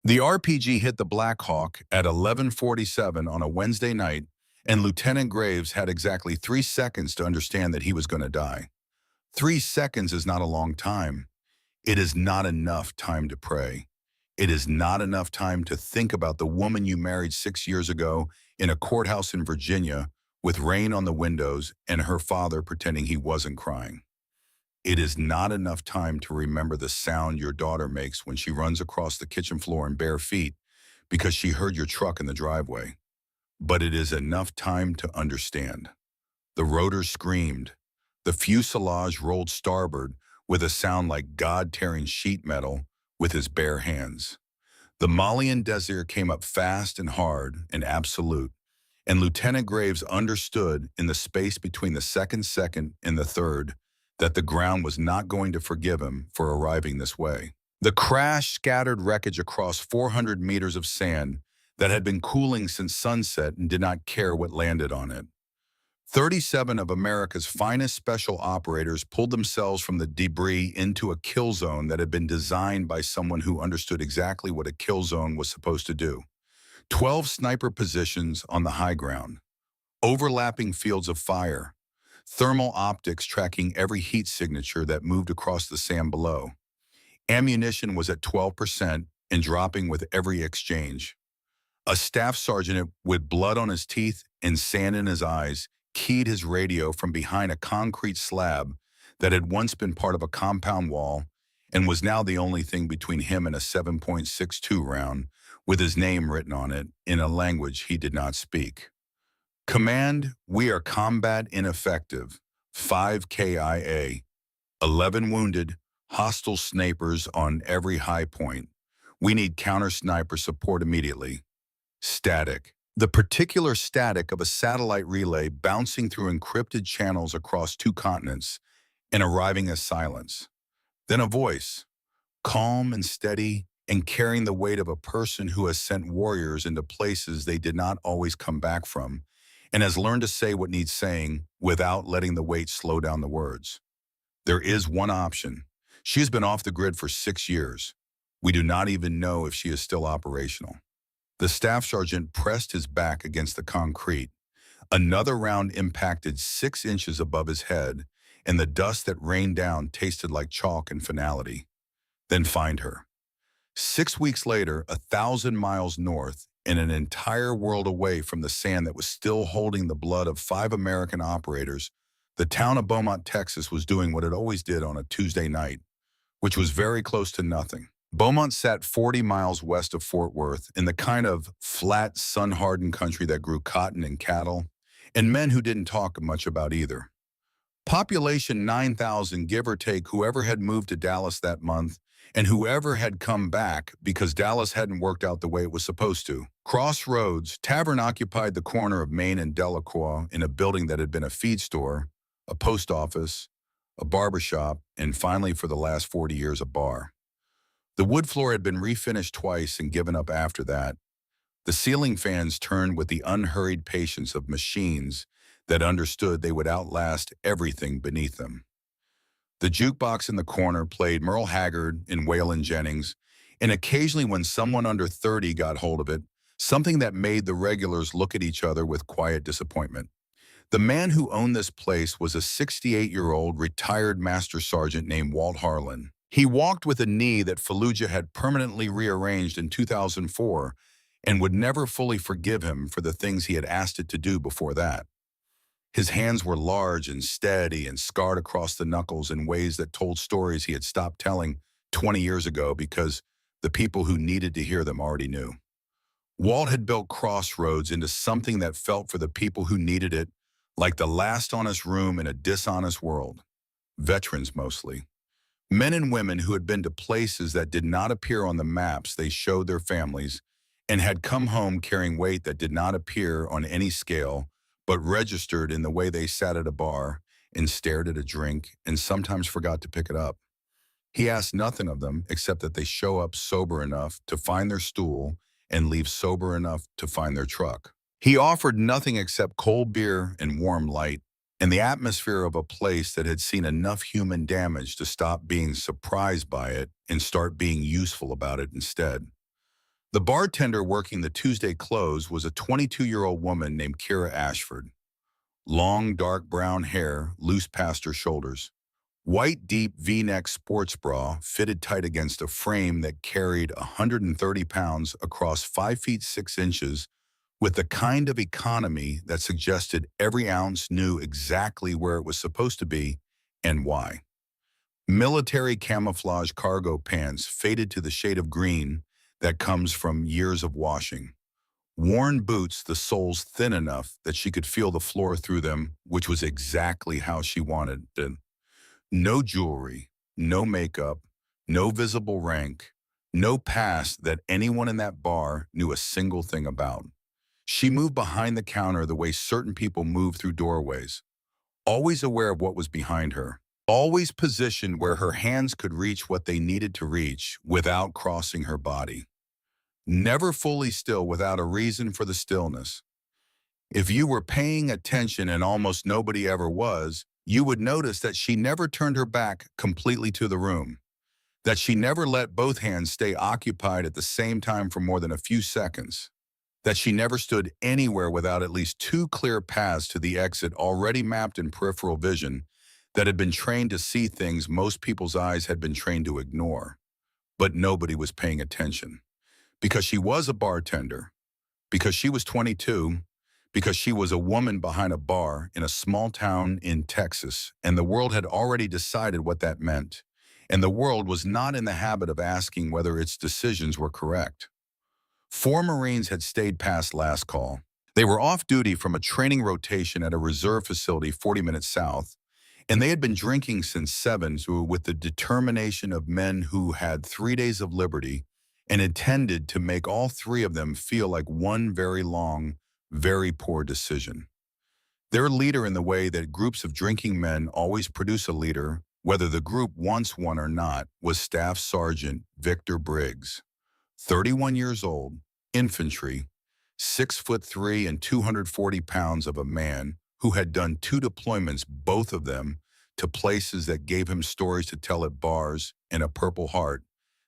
The RPG hit the Black Hawk at 11:47 on a Wednesday night, and Lieutenant Graves had exactly 3 seconds to understand that he was going to die. 3 seconds is not a long time. It is not enough time to pray. It is not enough time to think about the woman you married 6 years ago in a courthouse in Virginia with rain on the windows and her father pretending he wasn't crying. It is not enough time to remember the sound your daughter makes when she runs across the kitchen floor in bare feet because she heard your truck in the driveway. But it is enough time to understand. The rotor screamed. The fuselage rolled starboard with a sound like God tearing sheet metal with his bare hands. The Malian desert came up fast and hard and absolute, and Lieutenant Graves understood in the space between the second and the third that the ground was not going to forgive him for arriving this way. The crash scattered wreckage across 400 meters of sand that had been cooling since sunset and did not care what landed on it. 37 of America's finest special operators pulled themselves from the debris into a kill zone that had been designed by someone who understood exactly what a kill zone was supposed to do. 12 sniper positions on the high ground, overlapping fields of fire, thermal optics tracking every heat signature that moved across the sand below. Ammunition was at 12% and dropping with every exchange. A staff sergeant with blood on his teeth and sand in his eyes keyed his radio from behind a concrete slab that had once been part of a compound wall and was now the only thing between him and a 7.62 round with his name written on it in a language he did not speak. Command, we are combat ineffective. 5 KIA. 11 wounded, hostile snipers on every high point. We need counter sniper support immediately. Static. The particular static of a satellite relay bouncing through encrypted channels across 2 continents and arriving as silence. Then a voice, calm and steady and carrying the weight of a person who has sent warriors into places they did not always come back from and has learned to say what needs saying without letting the weight slow down the words. There is one option. She has been off the grid for 6 years. We do not even know if she is still operational. The staff sergeant pressed his back against the concrete. Another round impacted 6 inches above his head, and the dust that rained down tasted like chalk and finality. Then find her. 6 weeks later, 1,000 miles north, and an entire world away from the sand that was still holding the blood of 5 American operators, the town of Beaumont, Texas was doing what it always did on a Tuesday night, which was very close to nothing. Beaumont sat 40 miles west of Fort Worth in the kind of flat, sun-hardened country that grew cotton and cattle, and men who didn't talk much about either. Population 9,000, give or take whoever had moved to Dallas that month and whoever had come back because Dallas hadn't worked out the way it was supposed to. Crossroads Tavern occupied the corner of Main and Delacroix in a building that had been a feed store, a post office, a barbershop, and finally for the last 40 years a bar. The wood floor had been refinished twice and given up after that. The ceiling fans turned with the unhurried patience of machines that understood they would outlast everything beneath them. The jukebox in the corner played Merle Haggard and Waylon Jennings, and occasionally when someone under 30 got hold of it, something that made the regulars look at each other with quiet disappointment. The man who owned this place was a 68-year-old retired master sergeant named Walt Harlan. He walked with a knee that Fallujah had permanently rearranged in 2004 and would never fully forgive him for the things he had asked it to do before that. His hands were large and steady and scarred across the knuckles in ways that told stories he had stopped telling 20 years ago because the people who needed to hear them already knew. Walt had built Crossroads into something that felt for the people who needed it like the last honest room in a dishonest world. Veterans mostly. Men and women who had been to places that did not appear on the maps they showed their families and had come home carrying weight that did not appear on any scale but registered in the way they sat at a bar and stared at a drink and sometimes forgot to pick it up. He asked nothing of them except that they show up sober enough to find their stool and leave sober enough to find their truck. He offered nothing except cold beer and warm light, and the atmosphere of a place that had seen enough human damage to stop being surprised by it and start being useful about it instead. The bartender working the Tuesday close was a 22-year-old woman named Kira Ashford. Long, dark brown hair, loose past her shoulders. White, deep V-neck sports bra fitted tight against a frame that carried 130 pounds across 5 feet 6 inches with the kind of economy that suggested every ounce knew exactly where it was supposed to be and why. Military camouflage cargo pants faded to the shade of green that comes from years of washing. Worn boots, the soles thin enough that she could feel the floor through them, which was exactly how she wanted it. No jewelry, no makeup, no visible rank, no past that anyone in that bar knew a single thing about. She moved behind the counter the way certain people move through doorways, always aware of what was behind her, always positioned where her hands could reach what they needed to reach without crossing her body. Never fully still without a reason for the stillness. If you were paying attention, and almost nobody ever was, you would notice that she never turned her back completely to the room, that she never let both hands stay occupied at the same time for more than a few seconds, that she never stood anywhere without at least two clear paths to the exit already mapped in peripheral vision, that had been trained to see things most people's eyes had been trained to ignore. But nobody was paying attention. Because she was a bartender, because she was 22, because she was a woman behind a bar in a small town in Texas, and the world had already decided what that meant. And the world was not in the habit of asking whether its decisions were correct. 4 Marines had stayed past last call. They were off duty from a training rotation at a reserve facility 40 minutes south, and they had been drinking since 7, so with the determination of men who had 3 days of liberty and intended to make all 3 of them feel like one very long, very poor decision. Their leader, in the way that groups of drinking men always produce a leader, whether the group wants one or not, was Staff Sergeant Victor Briggs. 31 years old, infantry, 6'3" and 240 pounds of a man who had done 2 deployments, both of them, to places that gave him stories to tell at bars, and a Purple Heart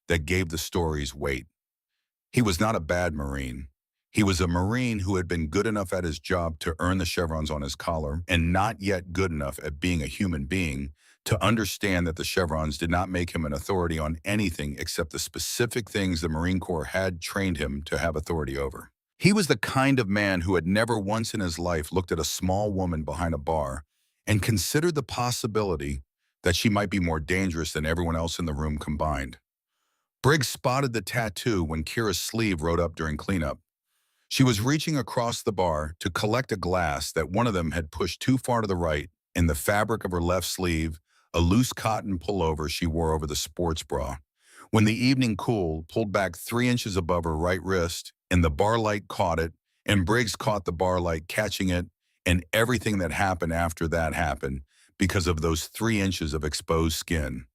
that gave the stories weight. He was not a bad Marine. He was a Marine who had been good enough at his job to earn the chevrons on his collar, and not yet good enough at being a human being to understand that the chevrons did not make him an authority on anything except the specific things the Marine Corps had trained him to have authority over. He was the kind of man who had never once in his life looked at a small woman behind a bar and considered the possibility that she might be more dangerous than everyone else in the room combined. Briggs spotted the tattoo when Kira's sleeve rode up during cleanup. She was reaching across the bar to collect a glass that one of them had pushed too far to the right, in the fabric of her left sleeve, a loose cotton pullover she wore over the sports bra. When the evening cool pulled back 3 inches above her right wrist, and the bar light caught it, and Briggs caught the bar light catching it, and everything that happened after that happened because of those 3 inches of exposed skin.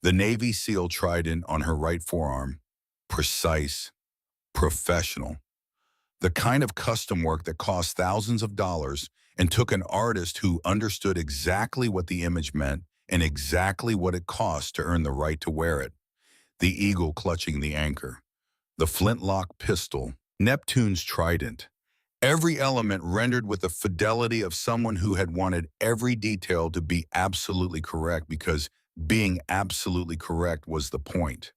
The Navy SEAL trident on her right forearm, precise, professional. The kind of custom work that cost thousands of dollars and took an artist who understood exactly what the image meant and exactly what it cost to earn the right to wear it. The eagle clutching the anchor, the flintlock pistol, Neptune's trident. Every element rendered with the fidelity of someone who had wanted every detail to be absolutely correct, because being absolutely correct was the point.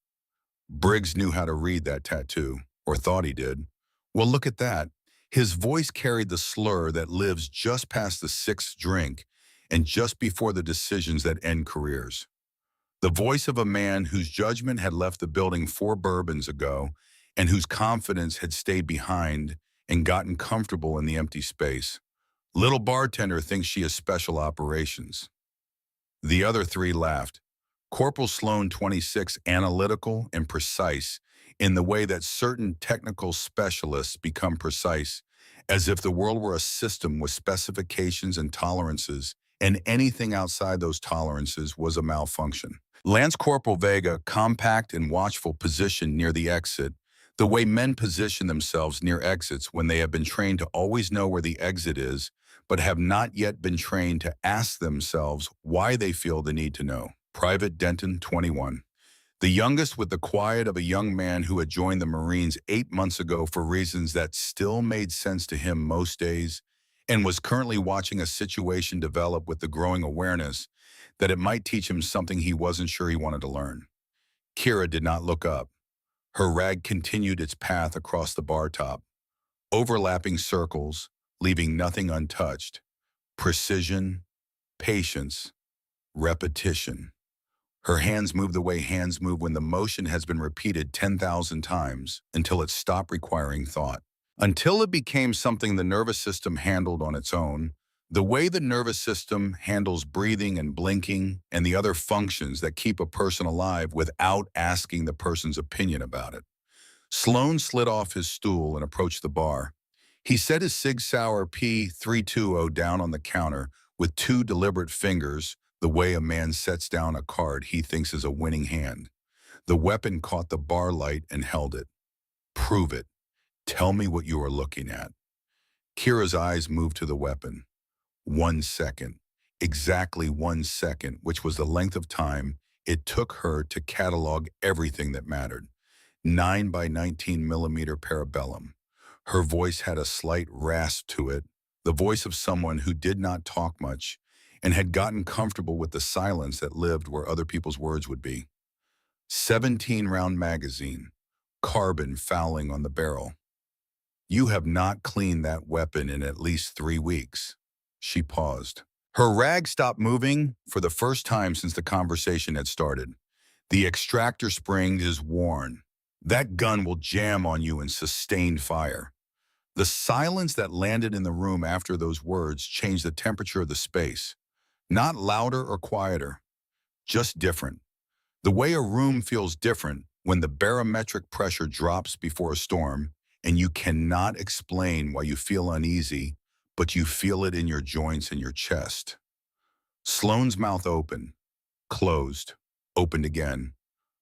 Briggs knew how to read that tattoo, or thought he did. Well, look at that. His voice carried the slur that lives just past the 6th drink and just before the decisions that end careers. The voice of a man whose judgment had left the building 4 bourbons ago and whose confidence had stayed behind and gotten comfortable in the empty space. Little bartender thinks she has special operations. The other 3 laughed. Corporal Sloan, 26, analytical and precise in the way that certain technical specialists become precise, as if the world were a system with specifications and tolerances, and anything outside those tolerances was a malfunction. Lance Corporal Vega, compact and watchful, positioned near the exit, the way men position themselves near exits when they have been trained to always know where the exit is, but have not yet been trained to ask themselves why they feel the need to know. Private Denton, 21. The youngest with the quiet of a young man who had joined the Marines 8 months ago for reasons that still made sense to him most days, and was currently watching a situation develop with the growing awareness that it might teach him something he wasn't sure he wanted to learn. Kira did not look up. Her rag continued its path across the bar top, overlapping circles, leaving nothing untouched. Precision, patience, repetition. Her hands move the way hands move when the motion has been repeated 10,000 times until it stopped requiring thought. Until it became something the nervous system handled on its own, the way the nervous system handles breathing and blinking and the other functions that keep a person alive without asking the person's opinion about it. Sloan slid off his stool and approached the bar. He set his Sig Sauer P320 down on the counter with two deliberate fingers, the way a man sets down a card he thinks is a winning hand. The weapon caught the bar light and held it. Prove it. Tell me what you are looking at. Kira's eyes moved to the weapon. 1 second. Exactly 1 second, which was the length of time it took her to catalog everything that mattered. 9 by 19 millimeter parabellum. Her voice had a slight rasp to it, the voice of someone who did not talk much and had gotten comfortable with the silence that lived where other people's words would be. 17-round magazine, carbon fouling on the barrel. You have not cleaned that weapon in at least 3 weeks. She paused. Her rag stopped moving for the first time since the conversation had started. The extractor spring is worn. That gun will jam on you in sustained fire. The silence that landed in the room after those words changed the temperature of the space. Not louder or quieter, just different. The way a room feels different when the barometric pressure drops before a storm and you cannot explain why you feel uneasy, but you feel it in your joints and your chest. Sloane's mouth opened, closed, opened again.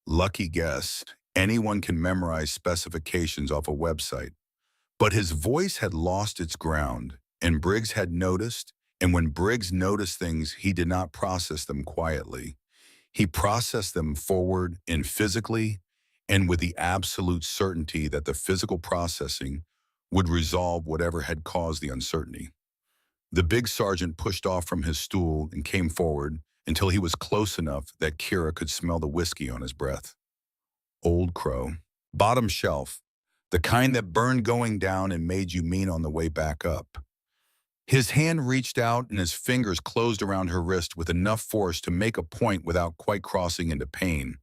Lucky guess, anyone can memorize specifications off a website. But his voice had lost its ground, and Briggs had noticed, and when Briggs noticed things, he did not process them quietly. He processed them forward and physically, and with the absolute certainty that the physical processing would resolve whatever had caused the uncertainty. The big sergeant pushed off from his stool and came forward until he was close enough that Kira could smell the whiskey on his breath. Old Crow. Bottom shelf. The kind that burned going down and made you mean on the way back up. His hand reached out and his fingers closed around her wrist with enough force to make a point without quite crossing into pain.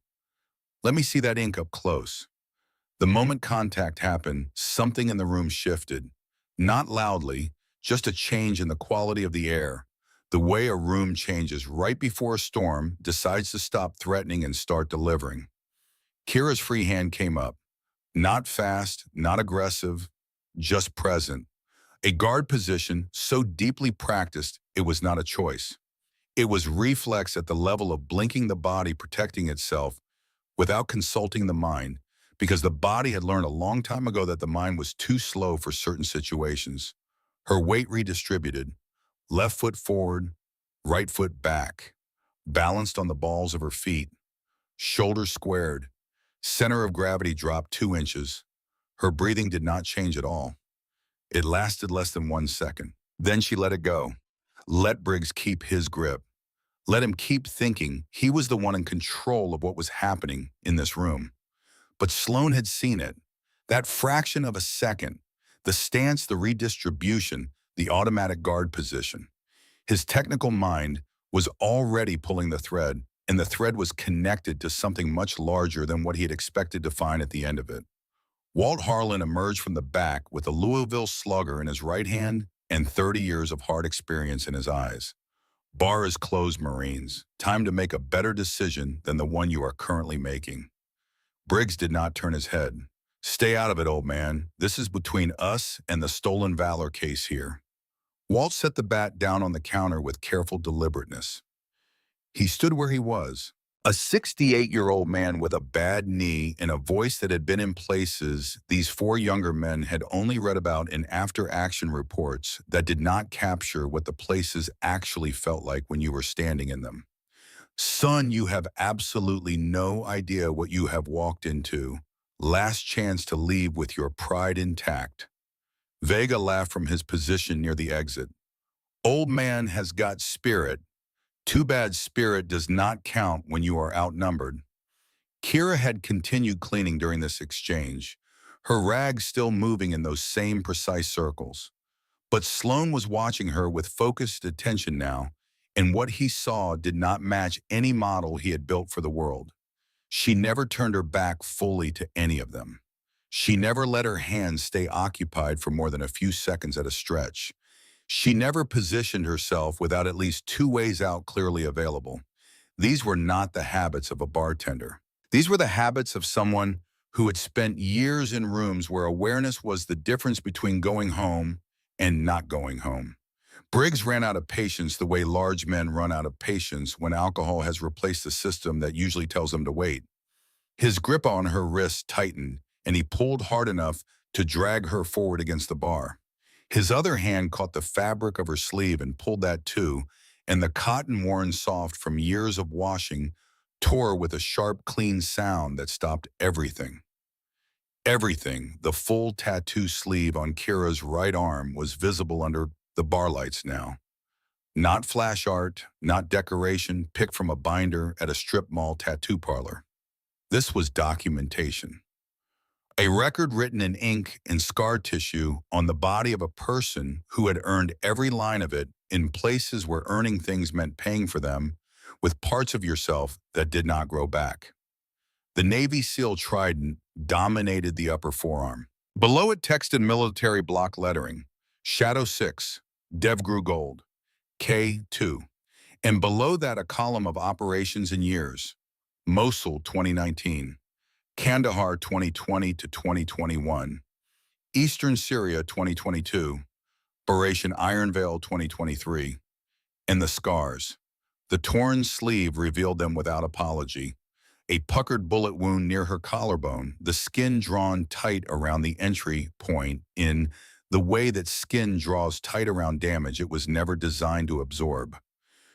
Let me see that ink up close. The moment contact happened, something in the room shifted. Not loudly, just a change in the quality of the air. The way a room changes right before a storm, decides to stop threatening and start delivering. Kira's free hand came up. Not fast, not aggressive, just present. A guard position so deeply practiced it was not a choice. It was reflex at the level of blinking the body protecting itself without consulting the mind, because the body had learned a long time ago that the mind was too slow for certain situations. Her weight redistributed, left foot forward, right foot back, balanced on the balls of her feet, shoulders squared, center of gravity dropped 2 inches. Her breathing did not change at all. It lasted less than 1 second. Then she let it go. Let Briggs keep his grip. Let him keep thinking he was the one in control of what was happening in this room. But Sloan had seen it. That fraction of a second, the stance, the redistribution, the automatic guard position. His technical mind was already pulling the thread, and the thread was connected to something much larger than what he had expected to find at the end of it. Walt Harlan emerged from the back with a Louisville Slugger in his right hand and 30 years of hard experience in his eyes. Bar is closed, Marines. Time to make a better decision than the one you are currently making. Briggs did not turn his head. Stay out of it, old man. This is between us and the stolen valor case here. Walt set the bat down on the counter with careful deliberateness. He stood where he was, a 68-year-old man with a bad knee and a voice that had been in places these 4 younger men had only read about in after-action reports that did not capture what the places actually felt like when you were standing in them. Son, you have absolutely no idea what you have walked into. Last chance to leave with your pride intact. Vega laughed from his position near the exit. Old man has got spirit. Too bad spirit does not count when you are outnumbered. Kira had continued cleaning during this exchange, her rags still moving in those same precise circles. But Sloane was watching her with focused attention now, and what he saw did not match any model he had built for the world. She never turned her back fully to any of them. She never let her hands stay occupied for more than a few seconds at a stretch. She never positioned herself without at least two ways out clearly available. These were not the habits of a bartender. These were the habits of someone who had spent years in rooms where awareness was the difference between going home and not going home. Briggs ran out of patience the way large men run out of patience when alcohol has replaced the system that usually tells them to wait. His grip on her wrist tightened, and he pulled hard enough to drag her forward against the bar. His other hand caught the fabric of her sleeve and pulled that too, and the cotton worn soft from years of washing tore with a sharp, clean sound that stopped everything. Everything, the full tattoo sleeve on Kira's right arm was visible under the bar lights now. Not flash art, not decoration picked from a binder at a strip mall tattoo parlor. This was documentation. A record written in ink and scar tissue on the body of a person who had earned every line of it in places where earning things meant paying for them, with parts of yourself that did not grow back. The Navy SEAL trident dominated the upper forearm. Below it texted military block lettering, Shadow 6, Dev grew gold, K2. And below that a column of operations and years, Mosul 2019, Kandahar 2020 to 2021, Eastern Syria 2022, Operation Iron Veil 2023, and the scars. The torn sleeve revealed them without apology. A puckered bullet wound near her collarbone, the skin drawn tight around the entry point in the way that skin draws tight around damage it was never designed to absorb.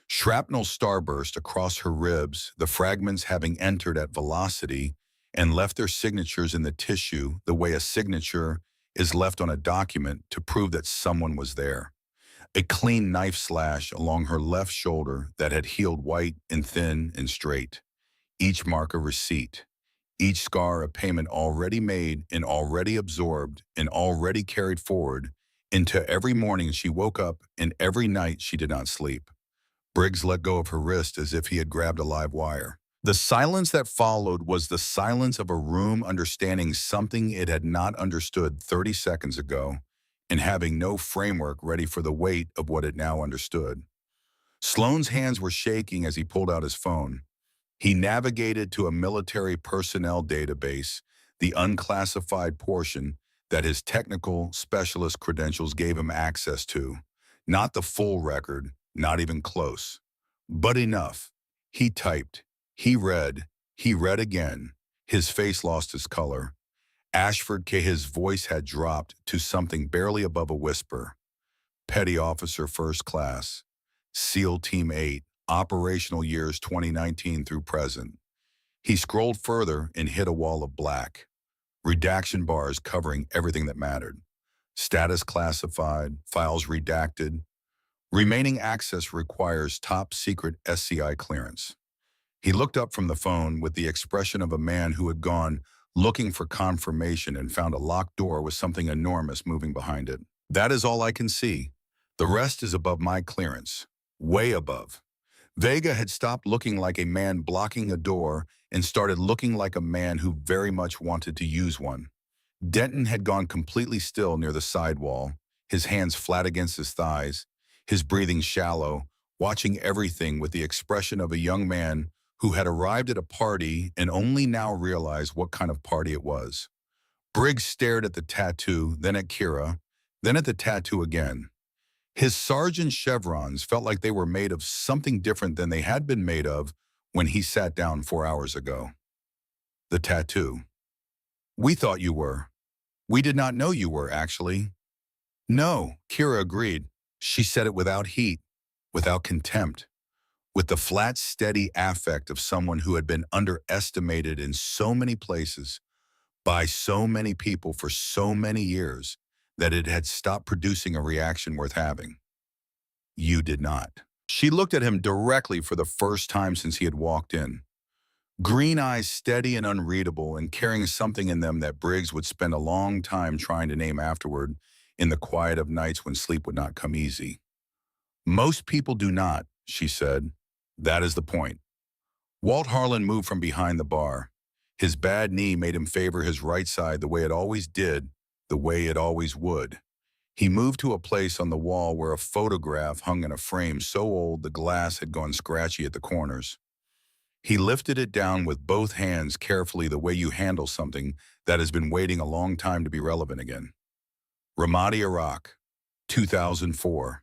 Shrapnel starburst across her ribs, the fragments having entered at velocity and left their signatures in the tissue the way a signature is left on a document to prove that someone was there. A clean knife slash along her left shoulder that had healed white and thin and straight. Each mark a receipt. Each scar a payment already made and already absorbed and already carried forward into every morning she woke up and every night she did not sleep. Briggs let go of her wrist as if he had grabbed a live wire. The silence that followed was the silence of a room understanding something it had not understood 30 seconds ago and having no framework ready for the weight of what it now understood. Sloane's hands were shaking as he pulled out his phone. He navigated to a military personnel database, the unclassified portion that his technical specialist credentials gave him access to. Not the full record, not even close. But enough. He typed. He read again. His face lost its color. Ashford K. His voice had dropped to something barely above a whisper. Petty Officer First Class. SEAL Team 8. Operational years 2019 through present. He scrolled further and hit a wall of black. Redaction bars covering everything that mattered. Status classified, files redacted. Remaining access requires top secret SCI clearance. He looked up from the phone with the expression of a man who had gone looking for confirmation and found a locked door with something enormous moving behind it. That is all I can see. The rest is above my clearance. Way above. Vega had stopped looking like a man blocking a door and started looking like a man who very much wanted to use one. Denton had gone completely still near the sidewall, his hands flat against his thighs, his breathing shallow, watching everything with the expression of a young man who had arrived at a party and only now realized what kind of party it was. Briggs stared at the tattoo, then at Kira, then at the tattoo again. His sergeant chevrons felt like they were made of something different than they had been made of when he sat down 4 hours ago. The tattoo. We thought you were. We did not know you were, actually. No, Kira agreed. She said it without heat, without contempt. with the flat, steady affect of someone who had been underestimated in so many places by so many people for so many years that it had stopped producing a reaction worth having. You did not. She looked at him directly for the first time since he had walked in. Green eyes steady and unreadable and carrying something in them that Briggs would spend a long time trying to name afterward in the quiet of nights when sleep would not come easy. Most people do not, she said. That is the point. Walt Harlan moved from behind the bar. His bad knee made him favor his right side the way it always did, the way it always would. He moved to a place on the wall where a photograph hung in a frame so old the glass had gone scratchy at the corners. He lifted it down with both hands carefully the way you handle something that has been waiting a long time to be relevant again. Ramadi, Iraq, 2004.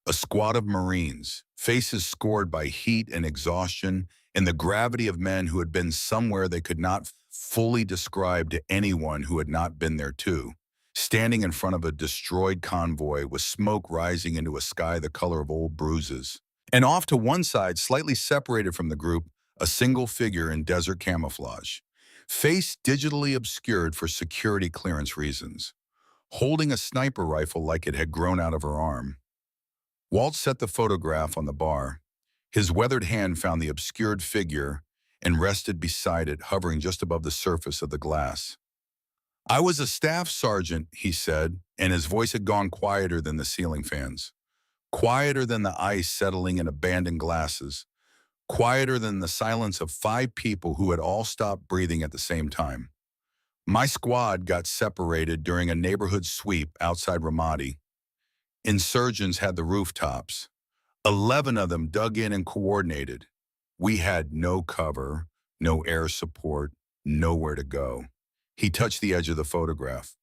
A squad of Marines, faces scored by heat and exhaustion and the gravity of men who had been somewhere they could not fully describe to anyone who had not been there too, standing in front of a destroyed convoy with smoke rising into a sky the color of old bruises. And off to one side, slightly separated from the group, a single figure in desert camouflage, face digitally obscured for security clearance reasons, holding a sniper rifle like it had grown out of her arm. Walt set the photograph on the bar. His weathered hand found the obscured figure and rested beside it, hovering just above the surface of the glass. I was a staff sergeant, he said, and his voice had gone quieter than the ceiling fans, quieter than the ice settling in abandoned glasses, quieter than the silence of 5 people who had all stopped breathing at the same time. My squad got separated during a neighborhood sweep outside Ramadi. Insurgents had the rooftops. 11 of them dug in and coordinated. We had no cover, no air support, nowhere to go. He touched the edge of the photograph.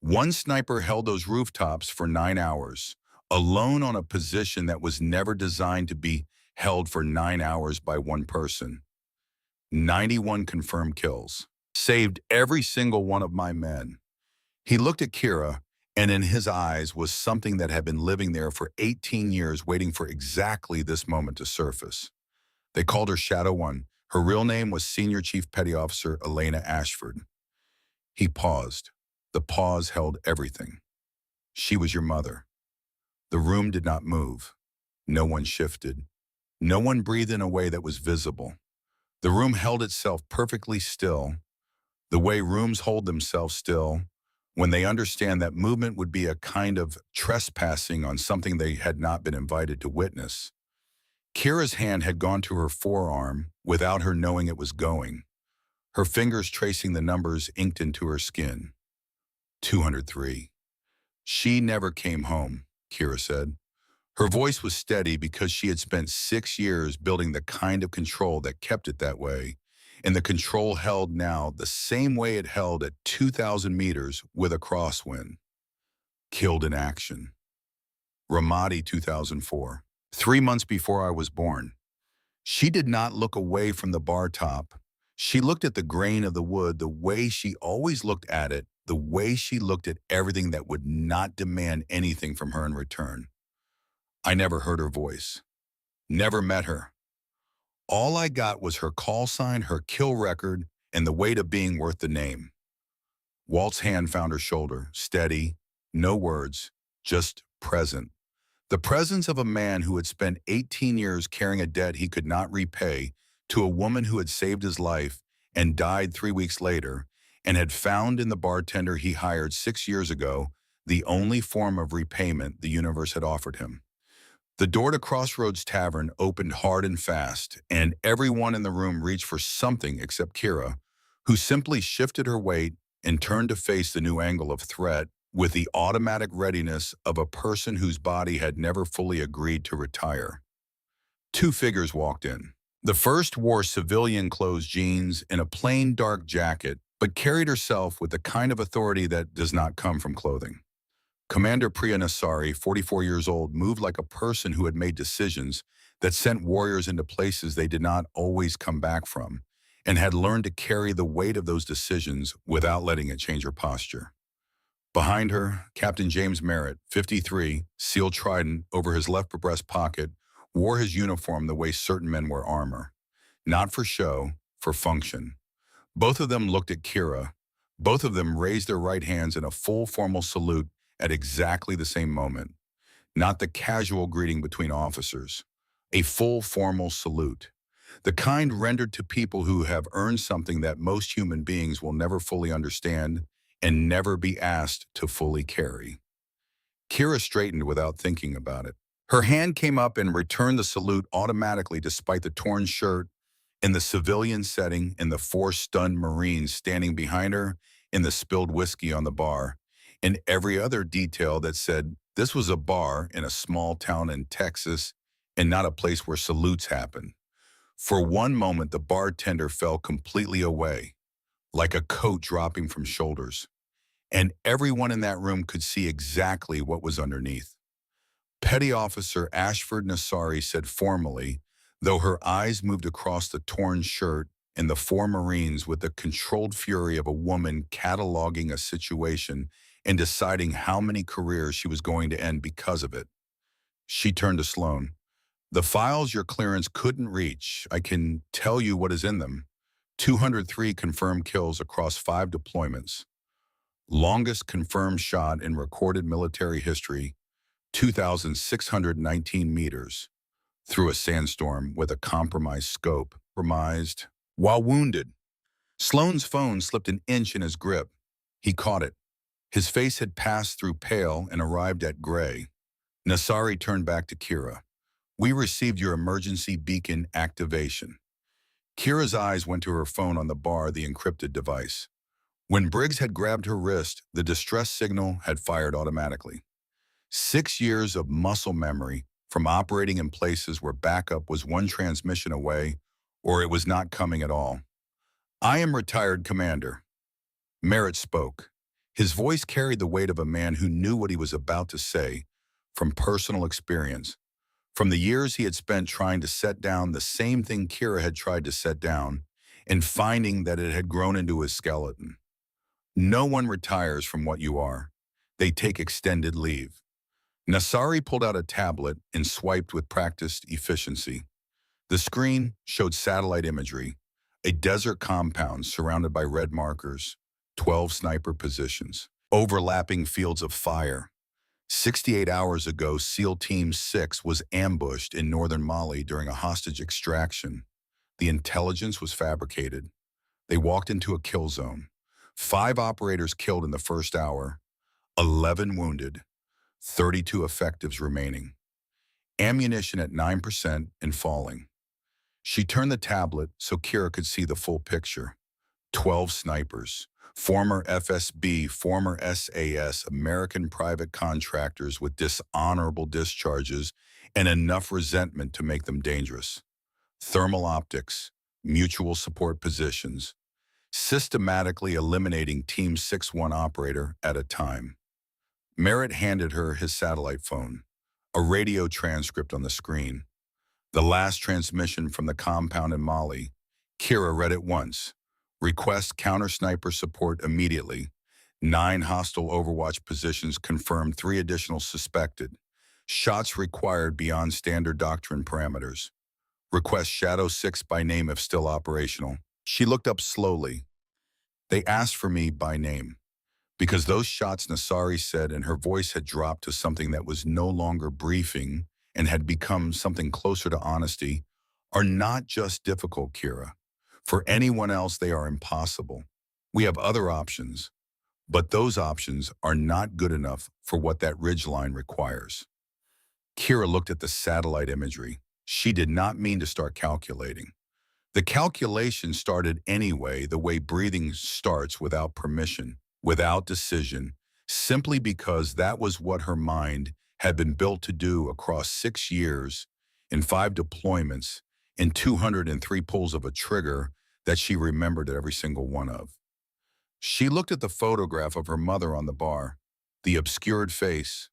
One sniper held those rooftops for 9 hours, alone on a position that was never designed to be held for 9 hours by one person. 91 confirmed kills. Saved every single one of my men. He looked at Kira, and in his eyes was something that had been living there for 18 years waiting for exactly this moment to surface. They called her Shadow One. Her real name was Senior Chief Petty Officer Elena Ashford. He paused. The pause held everything. She was your mother. The room did not move. No one shifted. No one breathed in a way that was visible. The room held itself perfectly still, the way rooms hold themselves still when they understand that movement would be a kind of trespassing on something they had not been invited to witness. Kira's hand had gone to her forearm without her knowing it was going, her fingers tracing the numbers inked into her skin. 203. She never came home, Kira said. Her voice was steady because she had spent 6 years building the kind of control that kept it that way, and the control held now the same way it held at 2,000 meters with a crosswind. Killed in action. Ramadi, 2004. 3 months before I was born. She did not look away from the bar top. She looked at the grain of the wood the way she always looked at it, the way she looked at everything that would not demand anything from her in return. I never heard her voice. Never met her. All I got was her call sign, her kill record, and the weight of being worth the name. Walt's hand found her shoulder, steady, no words, just present. The presence of a man who had spent 18 years carrying a debt he could not repay to a woman who had saved his life and died 3 weeks later and had found in the bartender he hired 6 years ago the only form of repayment the universe had offered him. The door to Crossroads Tavern opened hard and fast, and everyone in the room reached for something except Kira, who simply shifted her weight and turned to face the new angle of threat with the automatic readiness of a person whose body had never fully agreed to retire. 2 figures walked in. The first wore civilian-clothes jeans and a plain dark jacket, but carried herself with the kind of authority that does not come from clothing. Commander Priya Nasari, 44 years old, moved like a person who had made decisions that sent warriors into places they did not always come back from, and had learned to carry the weight of those decisions without letting it change her posture. Behind her, Captain James Merritt, 53, sealed trident over his left breast pocket, wore his uniform the way certain men wear armor, not for show, for function. Both of them looked at Kira. Both of them raised their right hands in a full formal salute at exactly the same moment. Not the casual greeting between officers. A full formal salute. The kind rendered to people who have earned something that most human beings will never fully understand and never be asked to fully carry. Kira straightened without thinking about it. Her hand came up and returned the salute automatically despite the torn shirt in the civilian setting and the four stunned Marines standing behind her in the spilled whiskey on the bar, and every other detail that said this was a bar in a small town in Texas and not a place where salutes happen. For one moment, the bartender fell completely away, like a coat dropping from shoulders, and everyone in that room could see exactly what was underneath. Petty Officer Ashford Nassari said formally, though her eyes moved across the torn shirt and the four Marines with the controlled fury of a woman cataloging a situation and deciding how many careers she was going to end because of it. She turned to Sloan. The files your clearance couldn't reach, I can tell you what is in them. 203 confirmed kills across 5 deployments. Longest confirmed shot in recorded military history, 2,619 meters, through a sandstorm with a compromised scope, compromised while wounded. Sloan's phone slipped an inch in his grip. He caught it. His face had passed through pale and arrived at gray. Nassari turned back to Kira. We received your emergency beacon activation. Kira's eyes went to her phone on the bar, the encrypted device. When Briggs had grabbed her wrist, the distress signal had fired automatically. 6 years of muscle memory from operating in places where backup was one transmission away or it was not coming at all. I am retired commander. Merritt spoke. His voice carried the weight of a man who knew what he was about to say from personal experience, from the years he had spent trying to set down the same thing Kira had tried to set down and finding that it had grown into his skeleton. No one retires from what you are. They take extended leave. Nassari pulled out a tablet and swiped with practiced efficiency. The screen showed satellite imagery, a desert compound surrounded by red markers, 12 sniper positions, overlapping fields of fire. 68 hours ago, SEAL Team 6 was ambushed in northern Mali during a hostage extraction. The intelligence was fabricated. They walked into a kill zone. 5 operators killed in the first hour, 11 wounded, 32 effectives remaining. Ammunition at 9% and falling. She turned the tablet so Kira could see the full picture. 12 snipers, former FSB, former SAS, American private contractors with dishonorable discharges and enough resentment to make them dangerous. Thermal optics, mutual support positions, systematically eliminating Team 6-1 operator at a time. Merritt handed her his satellite phone, a radio transcript on the screen. The last transmission from the compound in Mali. Kira read it once. Request counter-sniper support immediately. 9 hostile Overwatch positions confirmed, 3 additional suspected. Shots required beyond standard doctrine parameters. Request Shadow 6 by name if still operational. She looked up slowly. They asked for me by name. Because those shots, Nassari said, and her voice had dropped to something that was no longer briefing and had become something closer to honesty, are not just difficult, Kira. For anyone else, they are impossible. We have other options, but those options are not good enough for what that ridgeline requires. Kira looked at the satellite imagery. She did not mean to start calculating. The calculation started anyway, the way breathing starts, without permission, without decision, simply because that was what her mind had been built to do across 6 years, in 5 deployments, in 203 pulls of a trigger that she remembered every single one of. She looked at the photograph of her mother on the bar, the obscured face,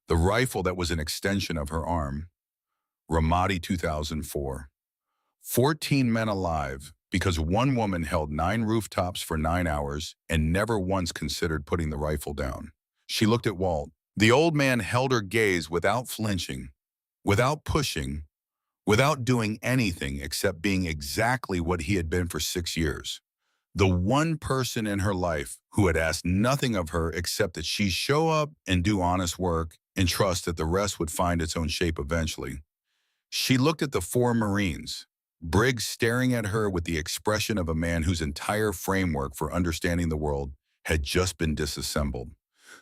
the rifle that was an extension of her arm. Ramadi 2004. 14 men alive because one woman held 9 rooftops for 9 hours and never once considered putting the rifle down. She looked at Walt. The old man held her gaze without flinching, without pushing, without doing anything except being exactly what he had been for 6 years. The one person in her life who had asked nothing of her except that she show up and do honest work and trust that the rest would find its own shape eventually. She looked at the four Marines, Briggs staring at her with the expression of a man whose entire framework for understanding the world had just been disassembled.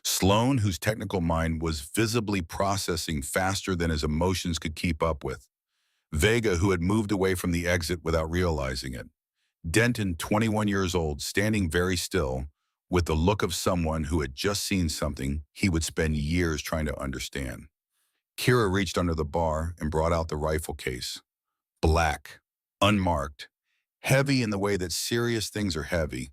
Sloan, whose technical mind was visibly processing faster than his emotions could keep up with. Vega, who had moved away from the exit without realizing it. Denton, 21 years old, standing very still, with the look of someone who had just seen something he would spend years trying to understand. Kira reached under the bar and brought out the rifle case. Black, unmarked, heavy in the way that serious things are heavy.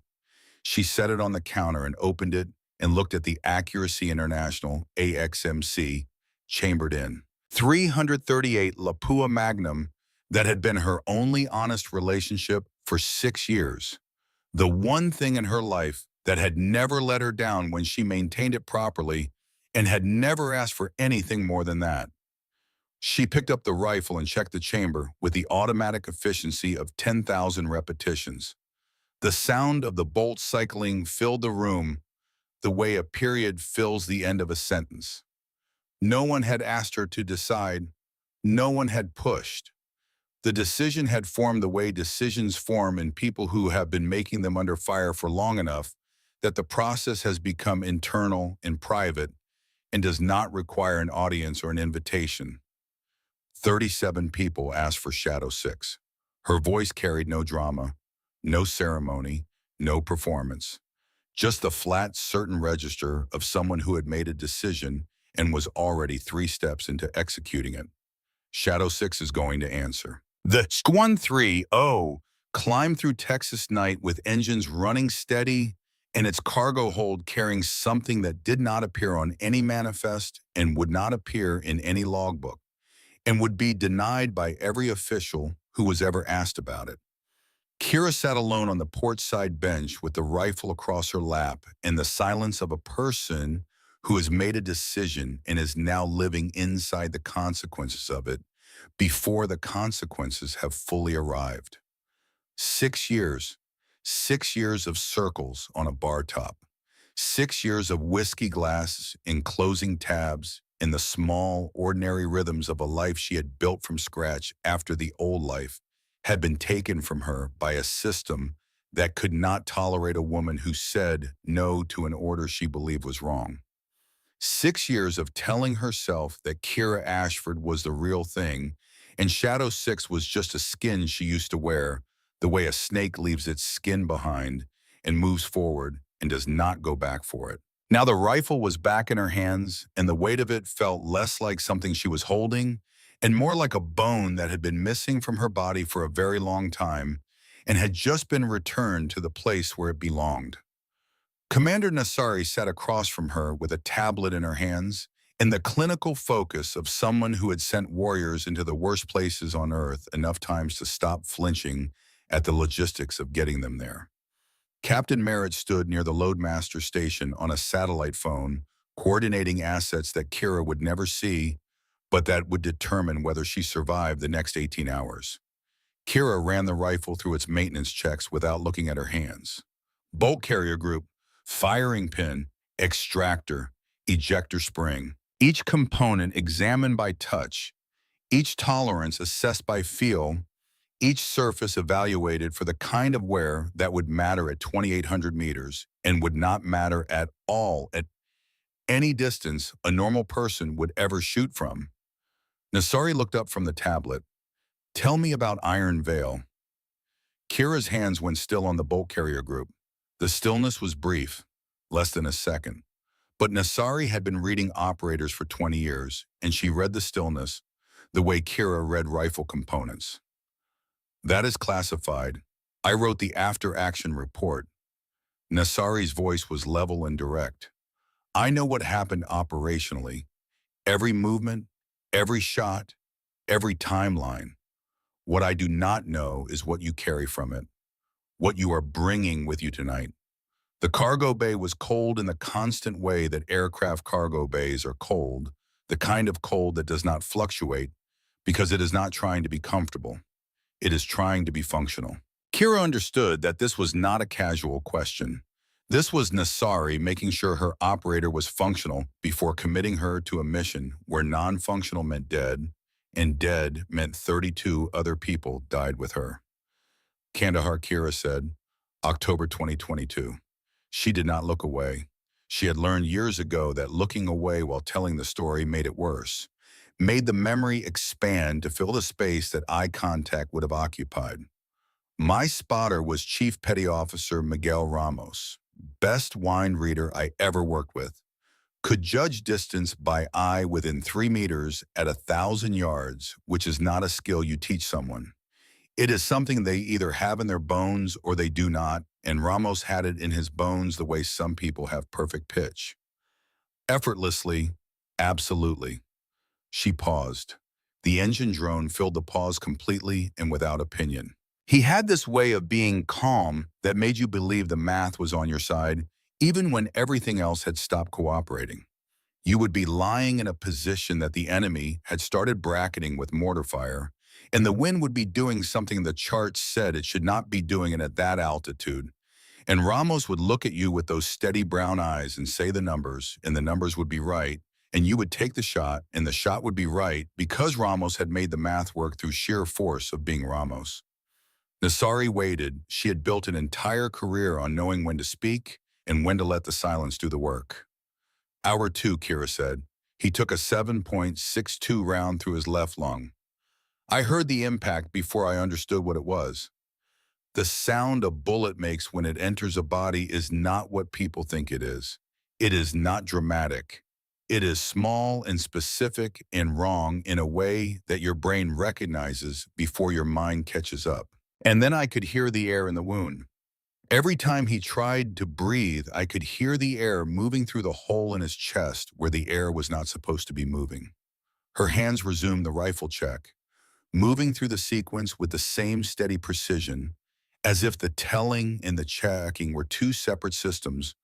She set it on the counter and opened it and looked at the Accuracy International, AXMC, chambered in. 338 Lapua Magnum that had been her only honest relationship for 6 years. The one thing in her life that had never let her down when she maintained it properly and had never asked for anything more than that. She picked up the rifle and checked the chamber with the automatic efficiency of 10,000 repetitions. The sound of the bolt cycling filled the room the way a period fills the end of a sentence. No one had asked her to decide. No one had pushed. The decision had formed the way decisions form in people who have been making them under fire for long enough that the process has become internal and private and does not require an audience or an invitation. 37 people asked for Shadow 6. Her voice carried no drama, no ceremony, no performance. Just the flat, certain register of someone who had made a decision and was already 3 steps into executing it. Shadow 6 is going to answer. The Squan-3 climbed through Texas night with engines running steady and its cargo hold carrying something that did not appear on any manifest and would not appear in any logbook and would be denied by every official who was ever asked about it. Kira sat alone on the port side bench with the rifle across her lap and the silence of a person who has made a decision and is now living inside the consequences of it before the consequences have fully arrived. 6 years. 6 years of circles on a bar top. 6 years of whiskey glasses and closing tabs in the small, ordinary rhythms of a life she had built from scratch after the old life had been taken from her by a system that could not tolerate a woman who said no to an order she believed was wrong. 6 years of telling herself that Kira Ashford was the real thing and Shadow 6 was just a skin she used to wear, the way a snake leaves its skin behind and moves forward and does not go back for it. Now the rifle was back in her hands, and the weight of it felt less like something she was holding and more like a bone that had been missing from her body for a very long time and had just been returned to the place where it belonged. Commander Nassari sat across from her with a tablet in her hands and the clinical focus of someone who had sent warriors into the worst places on Earth enough times to stop flinching at the logistics of getting them there. Captain Merritt stood near the loadmaster station on a satellite phone, coordinating assets that Kira would never see, but that would determine whether she survived the next 18 hours. Kira ran the rifle through its maintenance checks without looking at her hands. Bolt carrier group, firing pin, extractor, ejector spring. Each component examined by touch, each tolerance assessed by feel, each surface evaluated for the kind of wear that would matter at 2,800 meters and would not matter at all at any distance a normal person would ever shoot from. Nassari looked up from the tablet. Tell me about Iron Veil. Kira's hands went still on the bolt carrier group. The stillness was brief, less than a second. But Nassari had been reading operators for 20 years, and she read the stillness the way Kira read rifle components. That is classified. I wrote the after-action report. Nassari's voice was level and direct. I know what happened operationally. Every movement, every shot, every timeline. What I do not know is what you carry from it, what you are bringing with you tonight. The cargo bay was cold in the constant way that aircraft cargo bays are cold, the kind of cold that does not fluctuate, because it is not trying to be comfortable. It is trying to be functional. Kira understood that this was not a casual question. This was Nasari making sure her operator was functional before committing her to a mission where non-functional meant dead, and dead meant 32 other people died with her. Kandahar Kira said, October 2022. She did not look away. She had learned years ago that looking away while telling the story made it worse, made the memory expand to fill the space that eye contact would have occupied. My spotter was Chief Petty Officer Miguel Ramos, best wine reader I ever worked with, could judge distance by eye within 3 meters at 1,000 yards, which is not a skill you teach someone. It is something they either have in their bones or they do not, and Ramos had it in his bones the way some people have perfect pitch. Effortlessly, absolutely. She paused. The engine drone filled the pause completely and without opinion. He had this way of being calm that made you believe the math was on your side, even when everything else had stopped cooperating. You would be lying in a position that the enemy had started bracketing with mortar fire, and the wind would be doing something the charts said it should not be doing it at that altitude. And Ramos would look at you with those steady brown eyes and say the numbers, and the numbers would be right, and you would take the shot, and the shot would be right because Ramos had made the math work through sheer force of being Ramos. Nasari waited. She had built an entire career on knowing when to speak and when to let the silence do the work. Hour 2, Kira said. He took a 7.62 round through his left lung. I heard the impact before I understood what it was. The sound a bullet makes when it enters a body is not what people think it is. It is not dramatic. It is small and specific and wrong in a way that your brain recognizes before your mind catches up. And then I could hear the air in the wound. Every time he tried to breathe, I could hear the air moving through the hole in his chest where the air was not supposed to be moving. Her hands resumed the rifle check, moving through the sequence with the same steady precision, as if the telling and the checking were two separate systems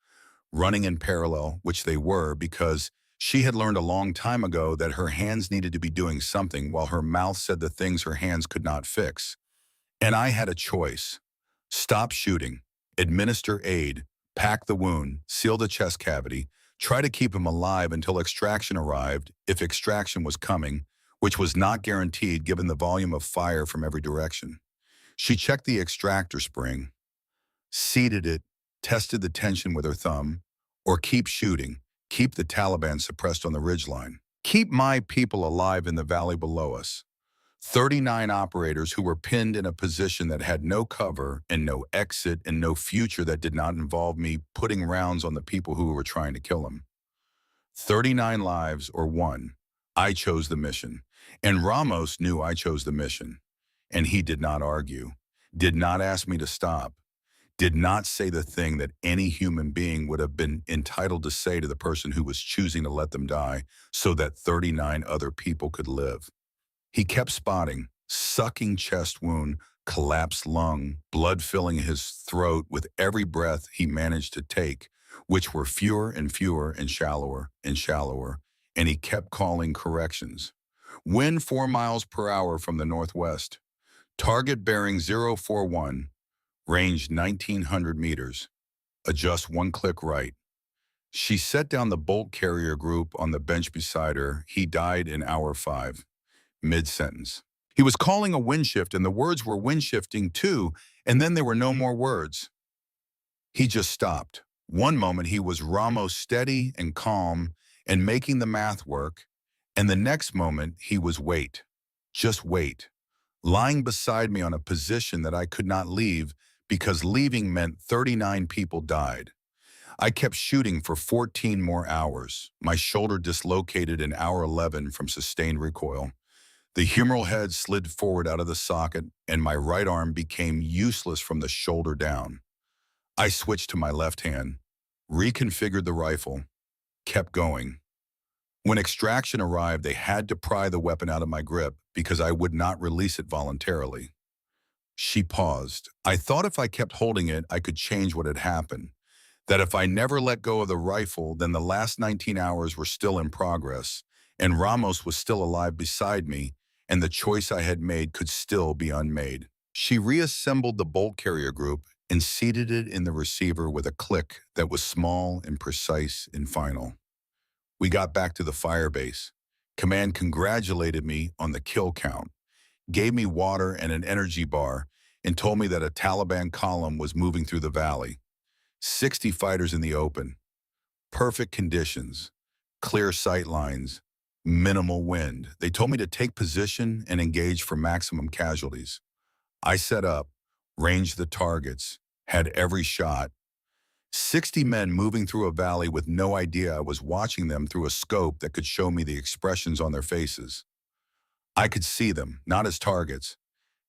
running in parallel, which they were because she had learned a long time ago that her hands needed to be doing something while her mouth said the things her hands could not fix. And I had a choice. Stop shooting, administer aid, pack the wound, seal the chest cavity, try to keep him alive until extraction arrived, if extraction was coming, which was not guaranteed given the volume of fire from every direction. She checked the extractor spring, seated it, tested the tension with her thumb, or keep shooting, keep the Taliban suppressed on the ridgeline, keep my people alive in the valley below us. 39 operators who were pinned in a position that had no cover and no exit and no future that did not involve me putting rounds on the people who were trying to kill him. 39 lives or one. I chose the mission. And Ramos knew I chose the mission. And he did not argue, did not ask me to stop, did not say the thing that any human being would have been entitled to say to the person who was choosing to let them die so that 39 other people could live. He kept spotting, sucking chest wound, collapsed lung, blood filling his throat with every breath he managed to take, which were fewer and fewer and shallower, and he kept calling corrections. Wind 4 miles per hour from the northwest. Target bearing 041, range 1,900 meters. Adjust 1 click right. She set down the bolt carrier group on the bench beside her. He died in hour 5. Mid-sentence. He was calling a wind shift, and the words were wind shifting too, and then there were no more words. He just stopped. One moment he was Ramos steady and calm and making the math work, and the next moment he was wait. Just wait. Lying beside me on a position that I could not leave because leaving meant 39 people died. I kept shooting for 14 more hours. My shoulder dislocated in hour 11 from sustained recoil. The humeral head slid forward out of the socket, and my right arm became useless from the shoulder down. I switched to my left hand, reconfigured the rifle, kept going. When extraction arrived, they had to pry the weapon out of my grip because I would not release it voluntarily. She paused. I thought if I kept holding it, I could change what had happened. That if I never let go of the rifle, then the last 19 hours were still in progress, and Ramos was still alive beside me, and the choice I had made could still be unmade. She reassembled the bolt carrier group and seated it in the receiver with a click that was small and precise and final. We got back to the firebase. Command congratulated me on the kill count, gave me water and an energy bar, and told me that a Taliban column was moving through the valley. 60 fighters in the open. Perfect conditions. Clear sight lines. Minimal wind. They told me to take position and engage for maximum casualties. I set up, ranged the targets, had every shot. 60 men moving through a valley with no idea I was watching them through a scope that could show me the expressions on their faces. I could see them, not as targets,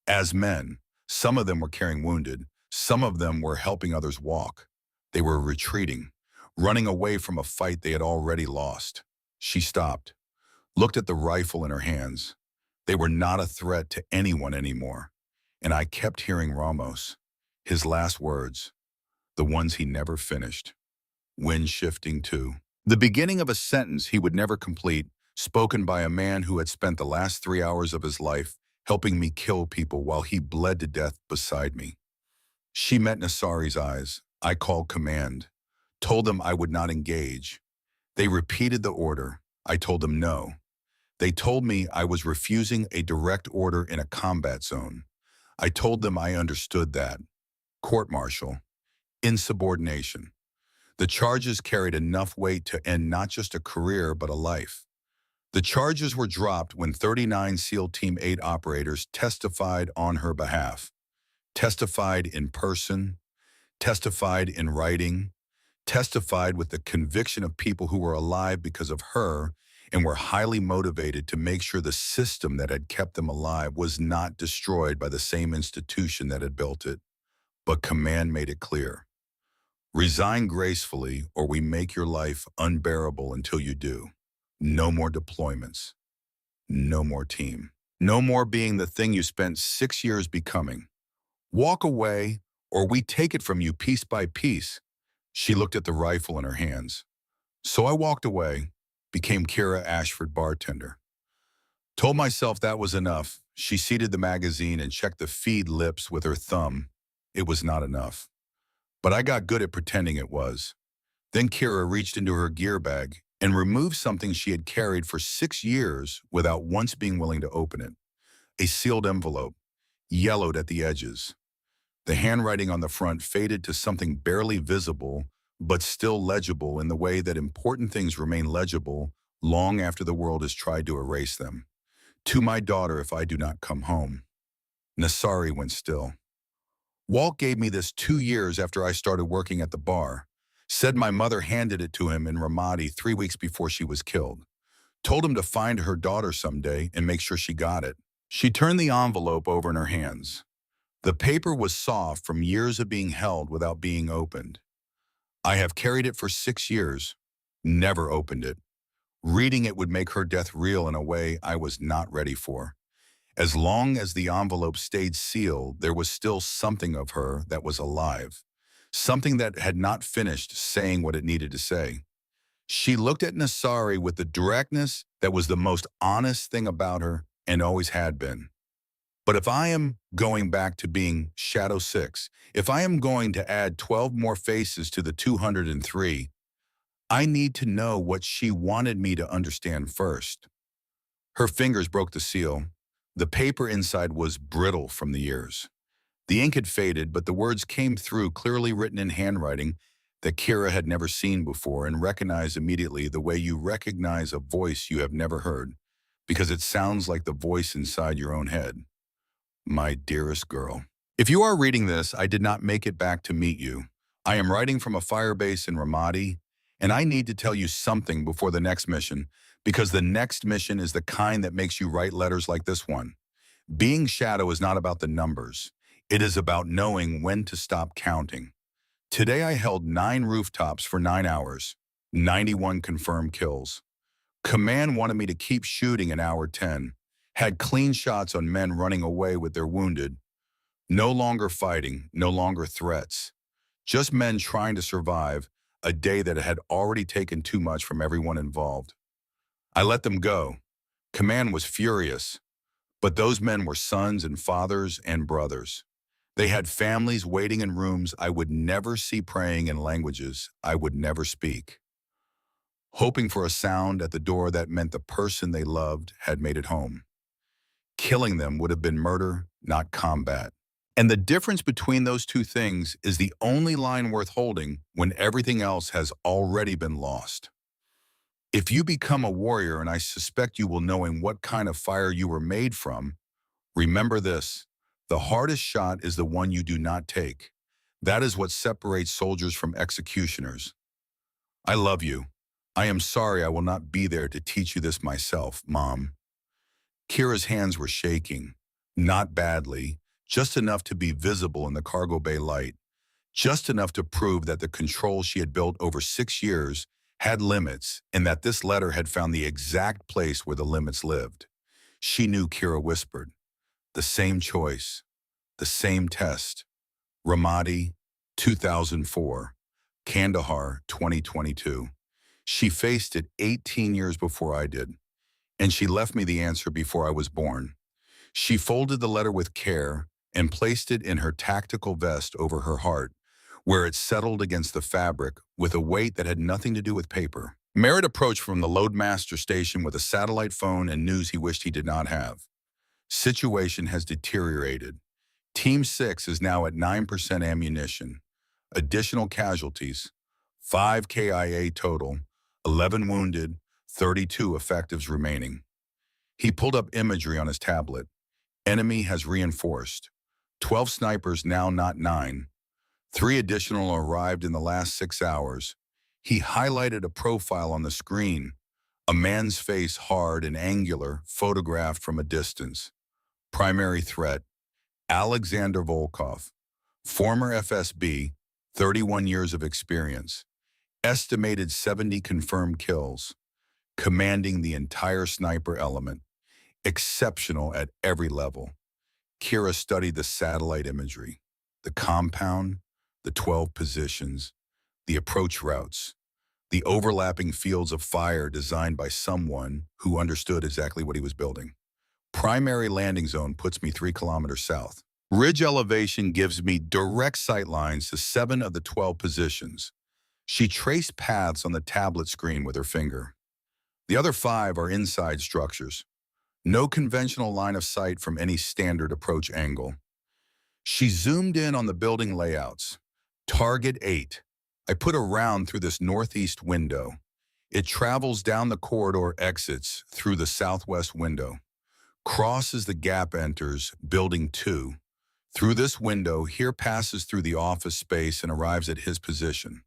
as men. Some of them were carrying wounded. Some of them were helping others walk. They were retreating, running away from a fight they had already lost. She stopped, looked at the rifle in her hands. They were not a threat to anyone anymore. And I kept hearing Ramos, his last words, the ones he never finished. Wind shifting too. The beginning of a sentence he would never complete, spoken by a man who had spent the last 3 hours of his life helping me kill people while he bled to death beside me. She met Nassari's eyes. I called command, told them I would not engage. They repeated the order. I told them no. They told me I was refusing a direct order in a combat zone. I told them I understood that. Court-martial. Insubordination. The charges carried enough weight to end not just a career but a life. The charges were dropped when 39 SEAL Team 8 operators testified on her behalf. Testified in person, testified in writing, testified with the conviction of people who were alive because of her and were highly motivated to make sure the system that had kept them alive was not destroyed by the same institution that had built it. But command made it clear. Resign gracefully or we make your life unbearable until you do. No more deployments. No more team. No more being the thing you spent 6 years becoming. Walk away or we take it from you piece by piece. She looked at the rifle in her hands. So I walked away, became Kira Ashford bartender. Told myself that was enough. She seated the magazine and checked the feed lips with her thumb. It was not enough. But I got good at pretending it was. Then Kira reached into her gear bag and removed something she had carried for 6 years without once being willing to open it. A sealed envelope, yellowed at the edges. The handwriting on the front faded to something barely visible, but still legible in the way that important things remain legible long after the world has tried to erase them. To my daughter if I do not come home. Nassari went still. Walt gave me this 2 years after I started working at the bar. Said my mother handed it to him in Ramadi 3 weeks before she was killed. Told him to find her daughter someday and make sure she got it. She turned the envelope over in her hands. The paper was soft from years of being held without being opened. I have carried it for 6 years, never opened it. Reading it would make her death real in a way I was not ready for. As long as the envelope stayed sealed, there was still something of her that was alive. Something that had not finished saying what it needed to say. She looked at Nassari with the directness that was the most honest thing about her and always had been. But if I am going back to being Shadow 6, if I am going to add 12 more faces to the 203, I need to know what she wanted me to understand first. Her fingers broke the seal. The paper inside was brittle from the years. The ink had faded, but the words came through clearly written in handwriting that Kira had never seen before and recognized immediately the way you recognize a voice you have never heard, because it sounds like the voice inside your own head. My dearest girl. If you are reading this, I did not make it back to meet you. I am writing from a firebase in Ramadi, and I need to tell you something before the next mission, because the next mission is the kind that makes you write letters like this one. Being Shadow is not about the numbers. It is about knowing when to stop counting. Today I held 9 rooftops for 9 hours, 91 confirmed kills. Command wanted me to keep shooting in hour 10, had clean shots on men running away with their wounded. No longer fighting, no longer threats. Just men trying to survive a day that had already taken too much from everyone involved. I let them go. Command was furious. But those men were sons and fathers and brothers. They had families waiting in rooms I would never see, praying in languages I would never speak, hoping for a sound at the door that meant the person they loved had made it home. Killing them would have been murder, not combat. And the difference between those two things is the only line worth holding when everything else has already been lost. If you become a warrior, and I suspect you will, knowing what kind of fire you were made from, remember this: the hardest shot is the one you do not take. That is what separates soldiers from executioners. I love you. I am sorry I will not be there to teach you this myself, Mom. Kira's hands were shaking, not badly, just enough to be visible in the cargo bay light, just enough to prove that the control she had built over 6 years had limits, and that this letter had found the exact place where the limits lived. She knew. Kira whispered, "The same choice, the same test. Ramadi, 2004, Kandahar, 2022. She faced it 18 years before I did, and she left me the answer before I was born." She folded the letter with care and placed it in her tactical vest over her heart, where it settled against the fabric with a weight that had nothing to do with paper. Merritt approached from the Loadmaster station with a satellite phone and news he wished he did not have. "Situation has deteriorated. Team 6 is now at 9% ammunition. Additional casualties: 5 KIA total, 11 wounded, 32 effectives remaining." He pulled up imagery on his tablet. Enemy has reinforced. 12 snipers now, not 9. 3 additional arrived in the last 6 hours. He highlighted a profile on the screen. A man's face, hard and angular, photographed from a distance. Primary threat: Alexander Volkov, former FSB, 31 years of experience. Estimated 70 confirmed kills. Commanding the entire sniper element. Exceptional at every level. Kira studied the satellite imagery, the compound, the 12 positions, the approach routes, the overlapping fields of fire designed by someone who understood exactly what he was building. Primary landing zone puts me 3 kilometers south. Ridge elevation gives me direct sight lines to 7 of the 12 positions. She traced paths on the tablet screen with her finger. The other 5 are inside structures. No conventional line of sight from any standard approach angle. She zoomed in on the building layouts. Target 8. I put a round through this northeast window. It travels down the corridor, exits through the southwest window. Crosses the gap, enters building 2. Through this window, here passes through the office space and arrives at his position.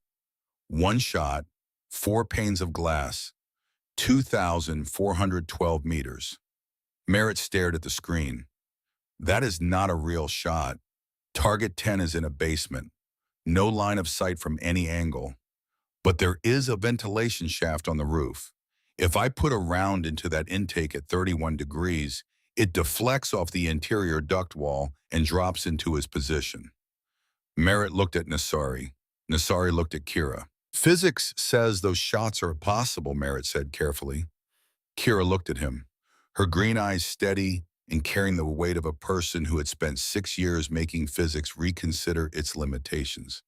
1 shot, 4 panes of glass, 2,412 meters. Merritt stared at the screen. That is not a real shot. Target 10 is in a basement. No line of sight from any angle. But there is a ventilation shaft on the roof. If I put a round into that intake at 31 degrees, it deflects off the interior duct wall and drops into his position. Merritt looked at Nassari. Nassari looked at Kira. "Physics says those shots are possible," Merritt said carefully. Kira looked at him, her green eyes steady and carrying the weight of a person who had spent 6 years making physics reconsider its limitations.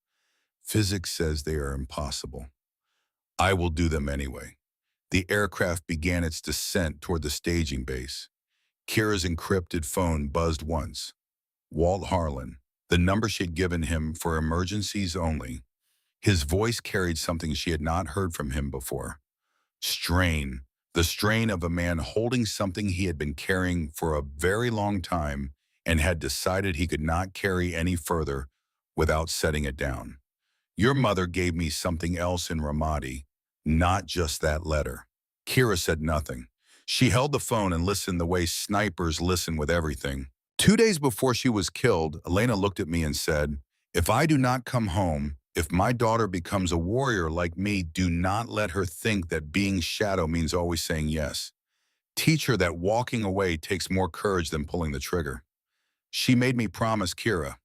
"Physics says they are impossible. I will do them anyway." The aircraft began its descent toward the staging base. Kira's encrypted phone buzzed once. Walt Harlan, the number she had given him for emergencies only. His voice carried something she had not heard from him before. Strain. The strain of a man holding something he had been carrying for a very long time and had decided he could not carry any further without setting it down. "Your mother gave me something else in Ramadi, not just that letter." Kira said nothing. She held the phone and listened the way snipers listen with everything. 2 days before she was killed, Elena looked at me and said, "If I do not come home, if my daughter becomes a warrior like me, do not let her think that being shadow means always saying yes. Teach her that walking away takes more courage than pulling the trigger." She made me promise Kira.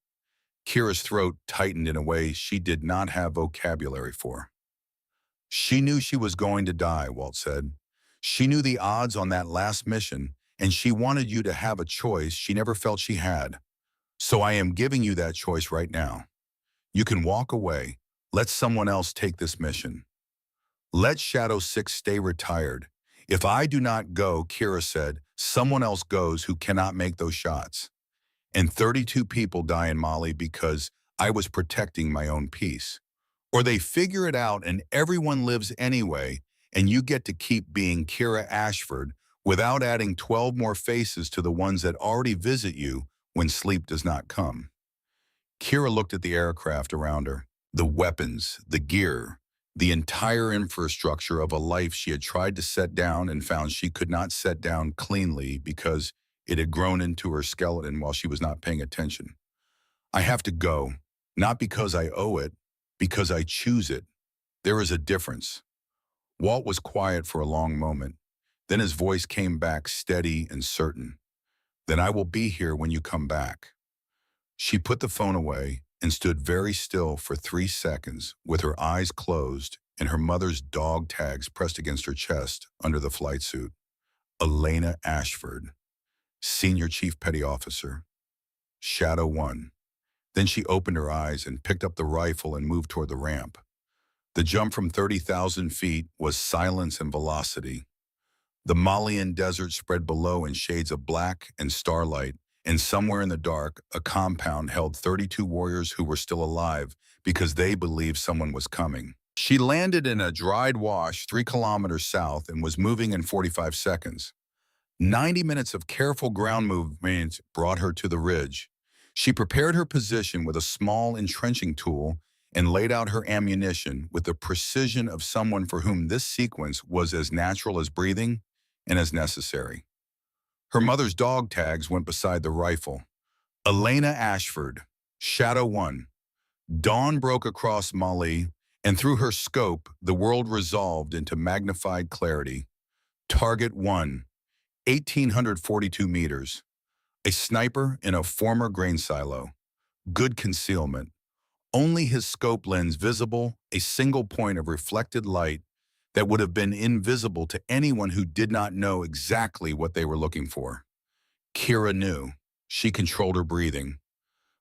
Kira's throat tightened in a way she did not have vocabulary for. "She knew she was going to die," Walt said. "She knew the odds on that last mission, and she wanted you to have a choice she never felt she had. So I am giving you that choice right now. You can walk away. Let someone else take this mission. Let Shadow 6 stay retired. If I do not go, Kira said, someone else goes who cannot make those shots. And 32 people die in Mali because I was protecting my own peace. Or they figure it out and everyone lives anyway, and you get to keep being Kira Ashford without adding 12 more faces to the ones that already visit you when sleep does not come. Kira looked at the aircraft around her, the weapons, the gear, the entire infrastructure of a life she had tried to set down and found she could not set down cleanly because it had grown into her skeleton while she was not paying attention. I have to go, not because I owe it, because I choose it. There is a difference. Walt was quiet for a long moment. Then his voice came back steady and certain. Then I will be here when you come back. She put the phone away and stood very still for 3 seconds with her eyes closed and her mother's dog tags pressed against her chest under the flight suit. Elena Ashford, Senior Chief Petty Officer, Shadow 1. Then she opened her eyes and picked up the rifle and moved toward the ramp. The jump from 30,000 feet was silence and velocity. The Malian desert spread below in shades of black and starlight, and somewhere in the dark, a compound held 32 warriors who were still alive because they believed someone was coming. She landed in a dried wash 3 kilometers south and was moving in 45 seconds. 90 minutes of careful ground movement brought her to the ridge. She prepared her position with a small entrenching tool and laid out her ammunition with the precision of someone for whom this sequence was as natural as breathing and as necessary. Her mother's dog tags went beside the rifle. Elena Ashford, Shadow 1. Dawn broke across Mali, and through her scope, the world resolved into magnified clarity. Target 1, 1,842 meters. A sniper in a former grain silo. Good concealment. Only his scope lens visible, a single point of reflected light that would have been invisible to anyone who did not know exactly what they were looking for. Kira knew. She controlled her breathing,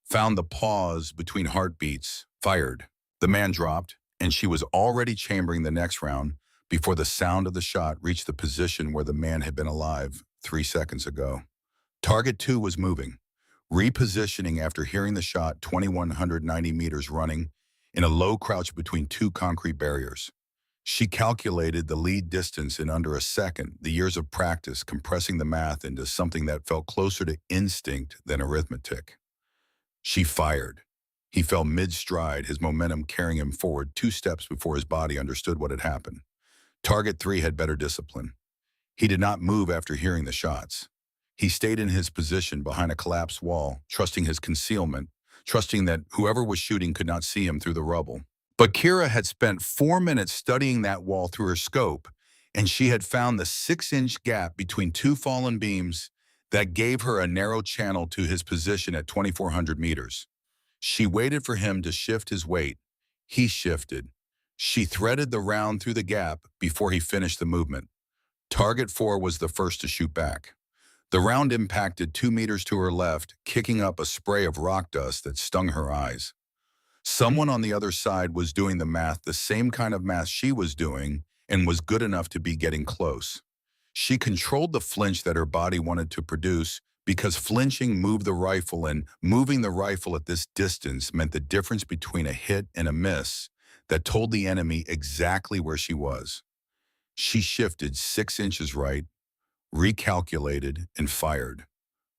found the pause between heartbeats, fired. The man dropped, and she was already chambering the next round before the sound of the shot reached the position where the man had been alive 3 seconds ago. Target 2 was moving, repositioning after hearing the shot 2,190 meters running in a low crouch between 2 concrete barriers. She calculated the lead distance in under a second, the years of practice compressing the math into something that felt closer to instinct than arithmetic. She fired. He fell mid-stride, his momentum carrying him forward 2 steps before his body understood what had happened. Target 3 had better discipline. He did not move after hearing the shots. He stayed in his position behind a collapsed wall, trusting his concealment, trusting that whoever was shooting could not see him through the rubble. But Kira had spent 4 minutes studying that wall through her scope, and she had found the 6-inch gap between 2 fallen beams that gave her a narrow channel to his position at 2,400 meters. She waited for him to shift his weight. He shifted. She threaded the round through the gap before he finished the movement. Target 4 was the first to shoot back. The round impacted 2 meters to her left, kicking up a spray of rock dust that stung her eyes. Someone on the other side was doing the math, the same kind of math she was doing, and was good enough to be getting close. She controlled the flinch that her body wanted to produce because flinching moved the rifle, and moving the rifle at this distance meant the difference between a hit and a miss that told the enemy exactly where she was. She shifted 6 inches right, recalculated, and fired.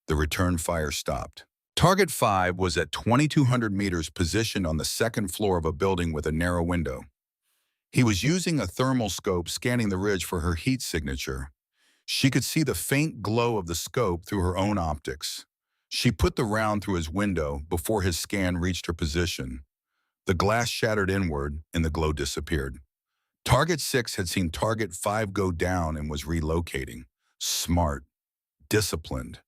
The return fire stopped. Target 5 was at 2,200 meters, positioned on the second floor of a building with a narrow window. He was using a thermal scope scanning the ridge for her heat signature. She could see the faint glow of the scope through her own optics. She put the round through his window before his scan reached her position. The glass shattered inward and the glow disappeared. Target 6 had seen Target 5 go down and was relocating. Smart, disciplined.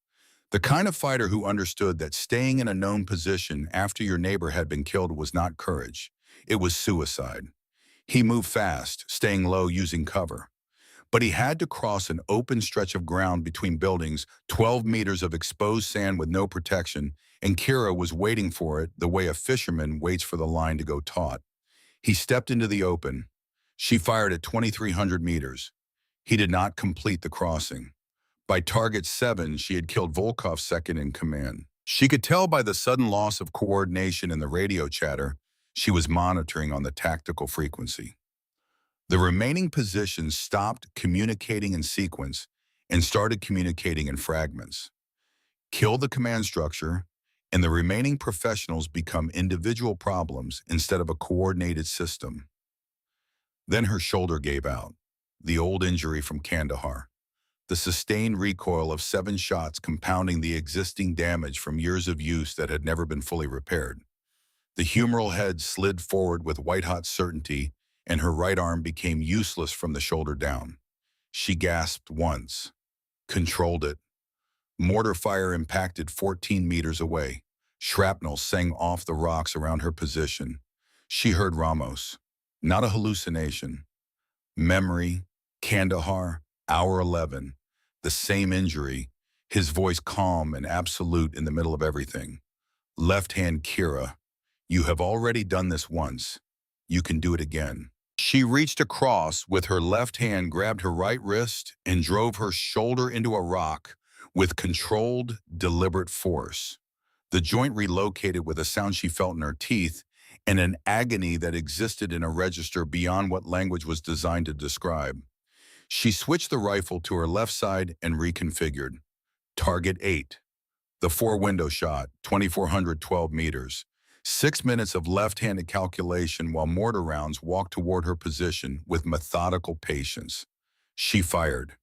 The kind of fighter who understood that staying in a known position after your neighbor had been killed was not courage. It was suicide. He moved fast, staying low using cover. But he had to cross an open stretch of ground between buildings, 12 meters of exposed sand with no protection, and Kira was waiting for it the way a fisherman waits for the line to go taut. He stepped into the open. She fired at 2,300 meters. He did not complete the crossing. By target 7, she had killed Volkov's second in command. She could tell by the sudden loss of coordination in the radio chatter she was monitoring on the tactical frequency. The remaining positions stopped communicating in sequence and started communicating in fragments. Kill the command structure, and the remaining professionals become individual problems instead of a coordinated system. Then her shoulder gave out, the old injury from Kandahar, the sustained recoil of 7 shots compounding the existing damage from years of use that had never been fully repaired. The humeral head slid forward with white-hot certainty, and her right arm became useless from the shoulder down. She gasped once, controlled it. Mortar fire impacted 14 meters away. Shrapnel sang off the rocks around her position. She heard Ramos. Not a hallucination. Memory, Kandahar, hour 11. The same injury. His voice calm and absolute in the middle of everything. Left hand Kira. You have already done this once. You can do it again. She reached across with her left hand, grabbed her right wrist, and drove her shoulder into a rock with controlled, deliberate force. The joint relocated with a sound she felt in her teeth and an agony that existed in a register beyond what language was designed to describe. She switched the rifle to her left side and reconfigured. Target 8. The 4-window shot, 2,412 meters. 6 minutes of left-handed calculation while mortar rounds walked toward her position with methodical patience. She fired.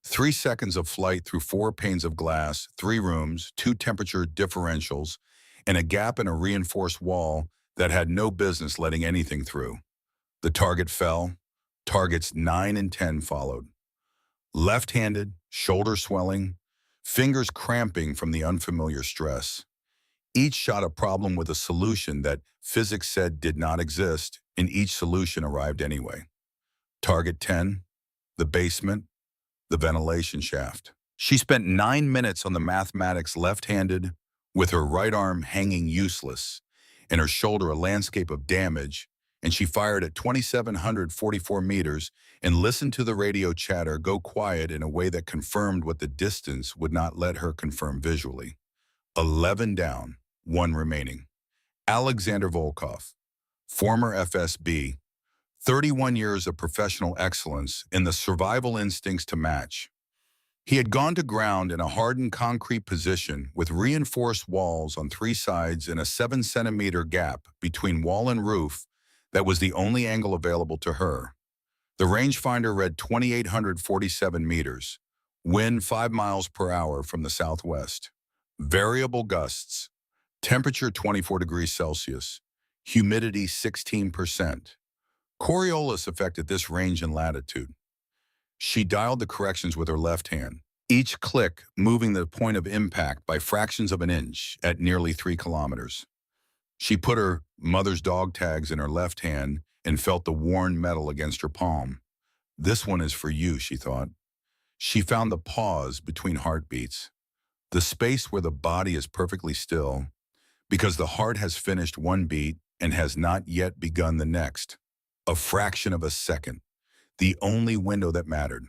3 seconds of flight through 4 panes of glass, 3 rooms, 2 temperature differentials, and a gap in a reinforced wall that had no business letting anything through. The target fell. Targets 9 and 10 followed. Left-handed, shoulder swelling, fingers cramping from the unfamiliar stress. Each shot a problem with a solution that physics said did not exist, and each solution arrived anyway. Target 10, the basement, the ventilation shaft. She spent 9 minutes on the mathematics left-handed, with her right arm hanging useless, and her shoulder a landscape of damage, and she fired at 2,744 meters and listened to the radio chatter go quiet in a way that confirmed what the distance would not let her confirm visually. 11 down. 1 remaining. Alexander Volkov, former FSB, 31 years of professional excellence and the survival instincts to match. He had gone to ground in a hardened concrete position with reinforced walls on 3 sides and a 7-centimeter gap between wall and roof that was the only angle available to her. The rangefinder read 2,847 meters, wind 5 miles per hour from the southwest. Variable gusts. Temperature 24 degrees Celsius, humidity 16%. Coriolis effect at this range and latitude. She dialed the corrections with her left hand, each click moving the point of impact by fractions of an inch at nearly 3 kilometers. She put her mother's dog tags in her left hand and felt the worn metal against her palm. This one is for you, she thought. She found the pause between heartbeats, the space where the body is perfectly still, because the heart has finished one beat and has not yet begun the next. A fraction of a second, the only window that mattered.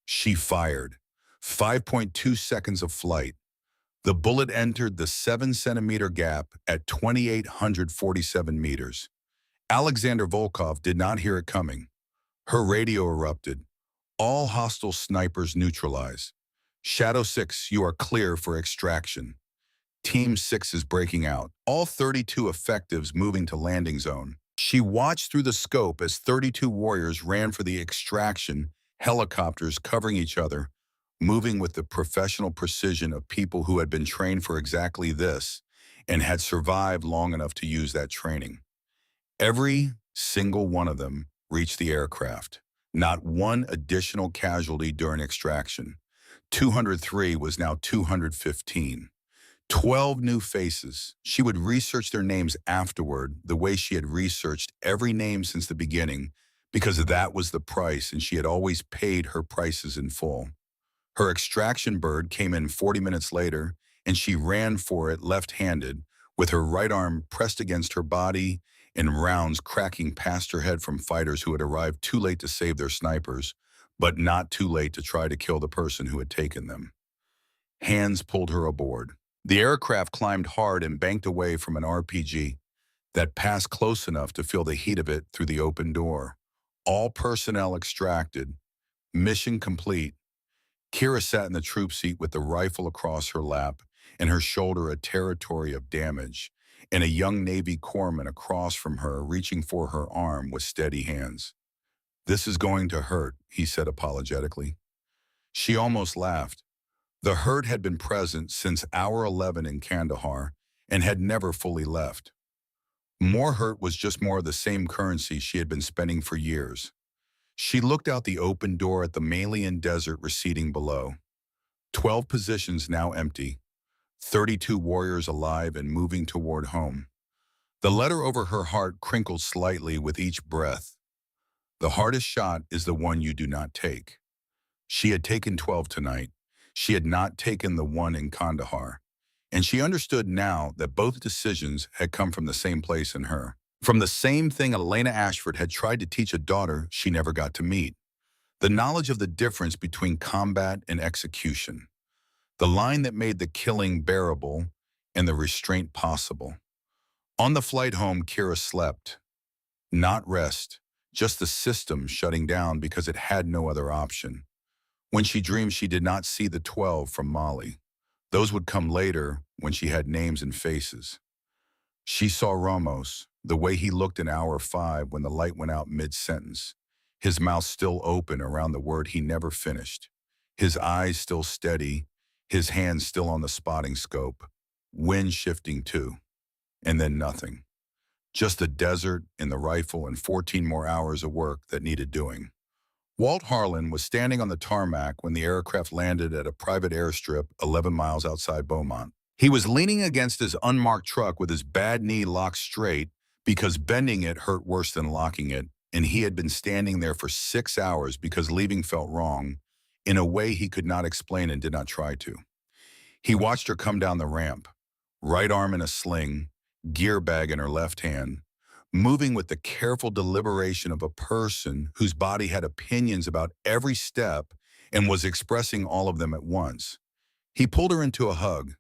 She fired. 5.2 seconds of flight. The bullet entered the 7-centimeter gap at 2,847 meters. Alexander Volkov did not hear it coming. Her radio erupted. All hostile snipers neutralized. Shadow 6, you are clear for extraction. Team 6 is breaking out. All 32 effectives moving to landing zone. She watched through the scope as 32 warriors ran for the extraction, helicopters covering each other, moving with the professional precision of people who had been trained for exactly this and had survived long enough to use that training. Every single one of them reached the aircraft. Not one additional casualty during extraction. 203 was now 215. 12 new faces. She would research their names afterward, the way she had researched every name since the beginning, because that was the price and she had always paid her prices in full. Her extraction bird came in 40 minutes later, and she ran for it left-handed, with her right arm pressed against her body and rounds cracking past her head from fighters who had arrived too late to save their snipers, but not too late to try to kill the person who had taken them. Hands pulled her aboard. The aircraft climbed hard and banked away from an RPG that passed close enough to feel the heat of it through the open door. All personnel extracted. Mission complete. Kira sat in the troop seat with the rifle across her lap and her shoulder a territory of damage, and a young Navy corpsman across from her reaching for her arm with steady hands. "This is going to hurt," he said apologetically. She almost laughed. The hurt had been present since hour 11 in Kandahar and had never fully left. More hurt was just more of the same currency she had been spending for years. She looked out the open door at the Malian desert receding below. 12 positions now empty, 32 warriors alive and moving toward home. The letter over her heart crinkled slightly with each breath. The hardest shot is the one you do not take. She had taken 12 tonight. She had not taken the one in Kandahar. And she understood now that both decisions had come from the same place in her. From the same thing Elena Ashford had tried to teach a daughter she never got to meet. The knowledge of the difference between combat and execution. The line that made the killing bearable and the restraint possible. On the flight home, Kira slept. Not rest, just the system shutting down because it had no other option. When she dreamed, she did not see the 12 from Mali. Those would come later when she had names and faces. She saw Ramos, the way he looked in hour 5 when the light went out mid-sentence, his mouth still open around the word he never finished, his eyes still steady, his hands still on the spotting scope, wind shifting too, and then nothing. Just the desert and the rifle and 14 more hours of work that needed doing. Walt Harlan was standing on the tarmac when the aircraft landed at a private airstrip 11 miles outside Beaumont. He was leaning against his unmarked truck with his bad knee locked straight because bending it hurt worse than locking it, and he had been standing there for 6 hours because leaving felt wrong in a way he could not explain and did not try to. He watched her come down the ramp, right arm in a sling, gear bag in her left hand, moving with the careful deliberation of a person whose body had opinions about every step and was expressing all of them at once. He pulled her into a hug,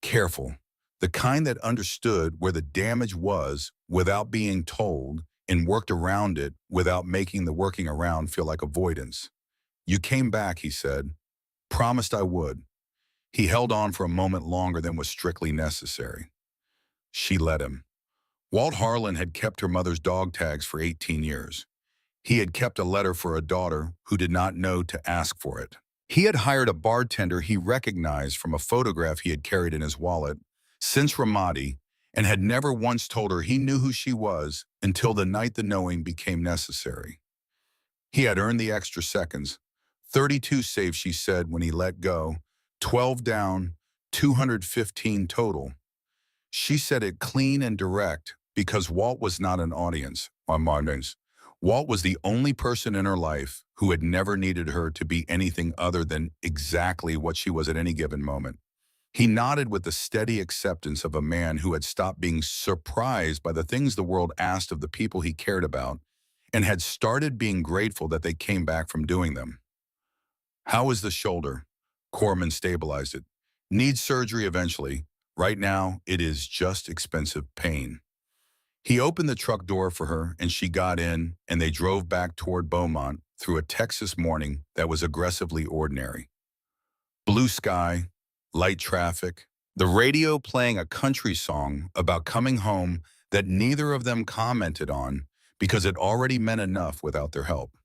careful, the kind that understood where the damage was without being told and worked around it without making the working around feel like avoidance. "You came back," he said. "Promised I would." He held on for a moment longer than was strictly necessary. She let him. Walt Harlan had kept her mother's dog tags for 18 years. He had kept a letter for a daughter who did not know to ask for it. He had hired a bartender he recognized from a photograph he had carried in his wallet since Ramadi and had never once told her he knew who she was until the night the knowing became necessary. He had earned the extra seconds. 32 saves, she said when he let go, 12 down, 215 total. She said it clean and direct because Walt was not an audience. Walt was the only person in her life who had never needed her to be anything other than exactly what she was at any given moment. He nodded with the steady acceptance of a man who had stopped being surprised by the things the world asked of the people he cared about and had started being grateful that they came back from doing them. "How is the shoulder?" Corman stabilized it. "Needs surgery eventually. Right now, it is just expensive pain." He opened the truck door for her, and she got in, and they drove back toward Beaumont through a Texas morning that was aggressively ordinary. Blue sky, light traffic, the radio playing a country song about coming home that neither of them commented on because it already meant enough without their help.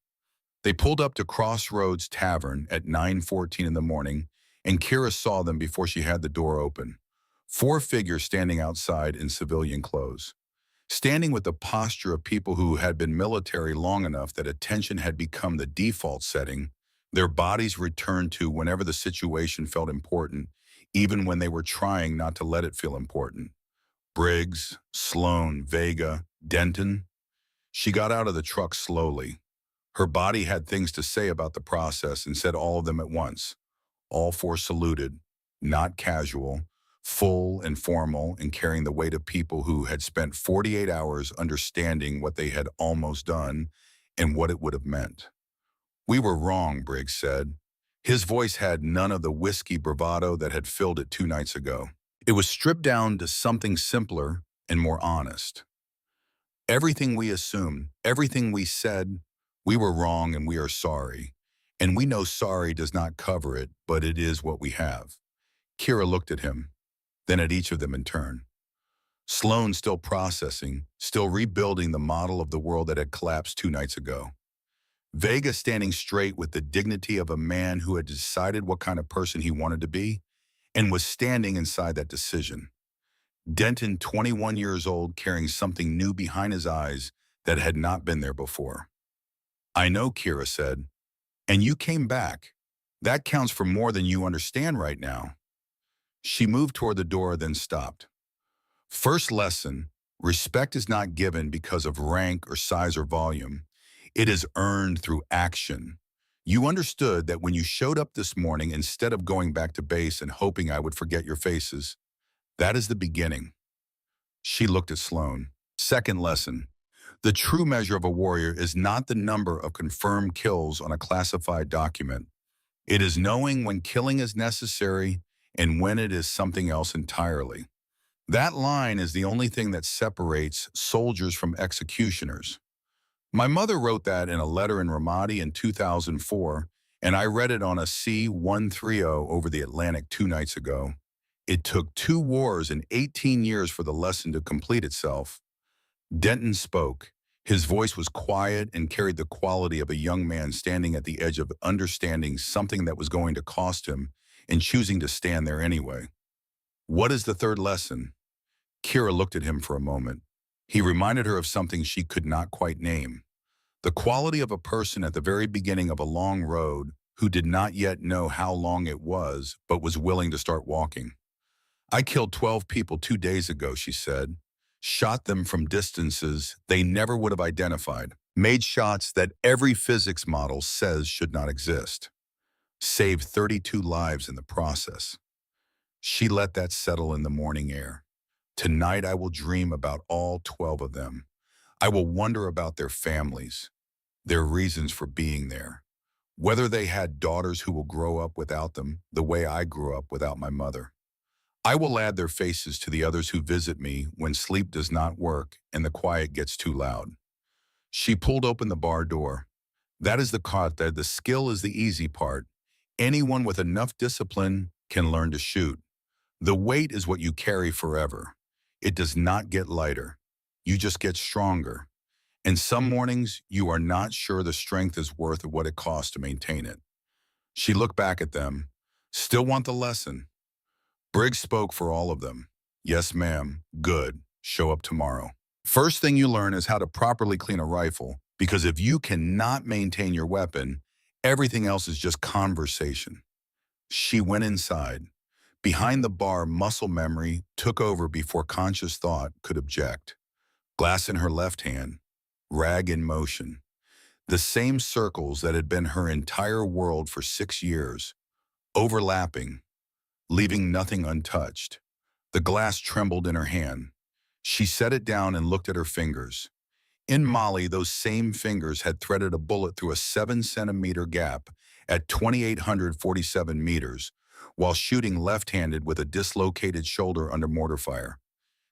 They pulled up to Crossroads Tavern at 9:14 in the morning, and Kira saw them before she had the door open. 4 figures standing outside in civilian clothes. Standing with the posture of people who had been military long enough that attention had become the default setting, their bodies returned to whenever the situation felt important, even when they were trying not to let it feel important. Briggs, Sloan, Vega, Denton. She got out of the truck slowly. Her body had things to say about the process and said all of them at once. All four saluted, not casual, full and formal, and carrying the weight of people who had spent 48 hours understanding what they had almost done and what it would have meant. "We were wrong," Briggs said. His voice had none of the whiskey bravado that had filled it 2 nights ago. It was stripped down to something simpler and more honest. "Everything we assumed, everything we said, we were wrong and we are sorry. And we know sorry does not cover it, but it is what we have." Kira looked at him, then at each of them in turn. Sloan still processing, still rebuilding the model of the world that had collapsed 2 nights ago. Vega standing straight with the dignity of a man who had decided what kind of person he wanted to be and was standing inside that decision. Denton, 21 years old, carrying something new behind his eyes that had not been there before. "I know," Kira said, "and you came back. That counts for more than you understand right now." She moved toward the door, then stopped. "First lesson, respect is not given because of rank or size or volume. It is earned through action. You understood that when you showed up this morning, instead of going back to base and hoping I would forget your faces. That is the beginning." She looked at Sloan. "Second lesson, the true measure of a warrior is not the number of confirmed kills on a classified document. It is knowing when killing is necessary and when it is something else entirely. That line is the only thing that separates soldiers from executioners. My mother wrote that in a letter in Ramadi in 2004, and I read it on a C-130 over the Atlantic 2 nights ago. It took 2 wars and 18 years for the lesson to complete itself." Denton spoke. His voice was quiet and carried the quality of a young man standing at the edge of understanding something that was going to cost him and choosing to stand there anyway. "What is the third lesson?" Kira looked at him for a moment. He reminded her of something she could not quite name. The quality of a person at the very beginning of a long road who did not yet know how long it was, but was willing to start walking. "I killed 12 people 2 days ago," she said. "Shot them from distances they never would have identified. Made shots that every physics model says should not exist. Saved 32 lives in the process." She let that settle in the morning air. "Tonight I will dream about all 12 of them. I will wonder about their families, their reasons for being there. Whether they had daughters who will grow up without them, the way I grew up without my mother. I will add their faces to the others who visit me when sleep does not work and the quiet gets too loud." She pulled open the bar door. "That is the kata. The skill is the easy part. Anyone with enough discipline can learn to shoot. The weight is what you carry forever. It does not get lighter. You just get stronger. And some mornings, you are not sure the strength is worth what it costs to maintain it." She looked back at them. "Still want the lesson?" Briggs spoke for all of them. "Yes, ma'am. Good. Show up tomorrow. First thing you learn is how to properly clean a rifle, because if you cannot maintain your weapon, everything else is just conversation." She went inside. Behind the bar, muscle memory took over before conscious thought could object. Glass in her left hand, rag in motion. The same circles that had been her entire world for 6 years, overlapping, leaving nothing untouched. The glass trembled in her hand. She set it down and looked at her fingers. In Mali, those same fingers had threaded a bullet through a 7-centimeter gap at 2,847 meters, while shooting left-handed with a dislocated shoulder under mortar fire.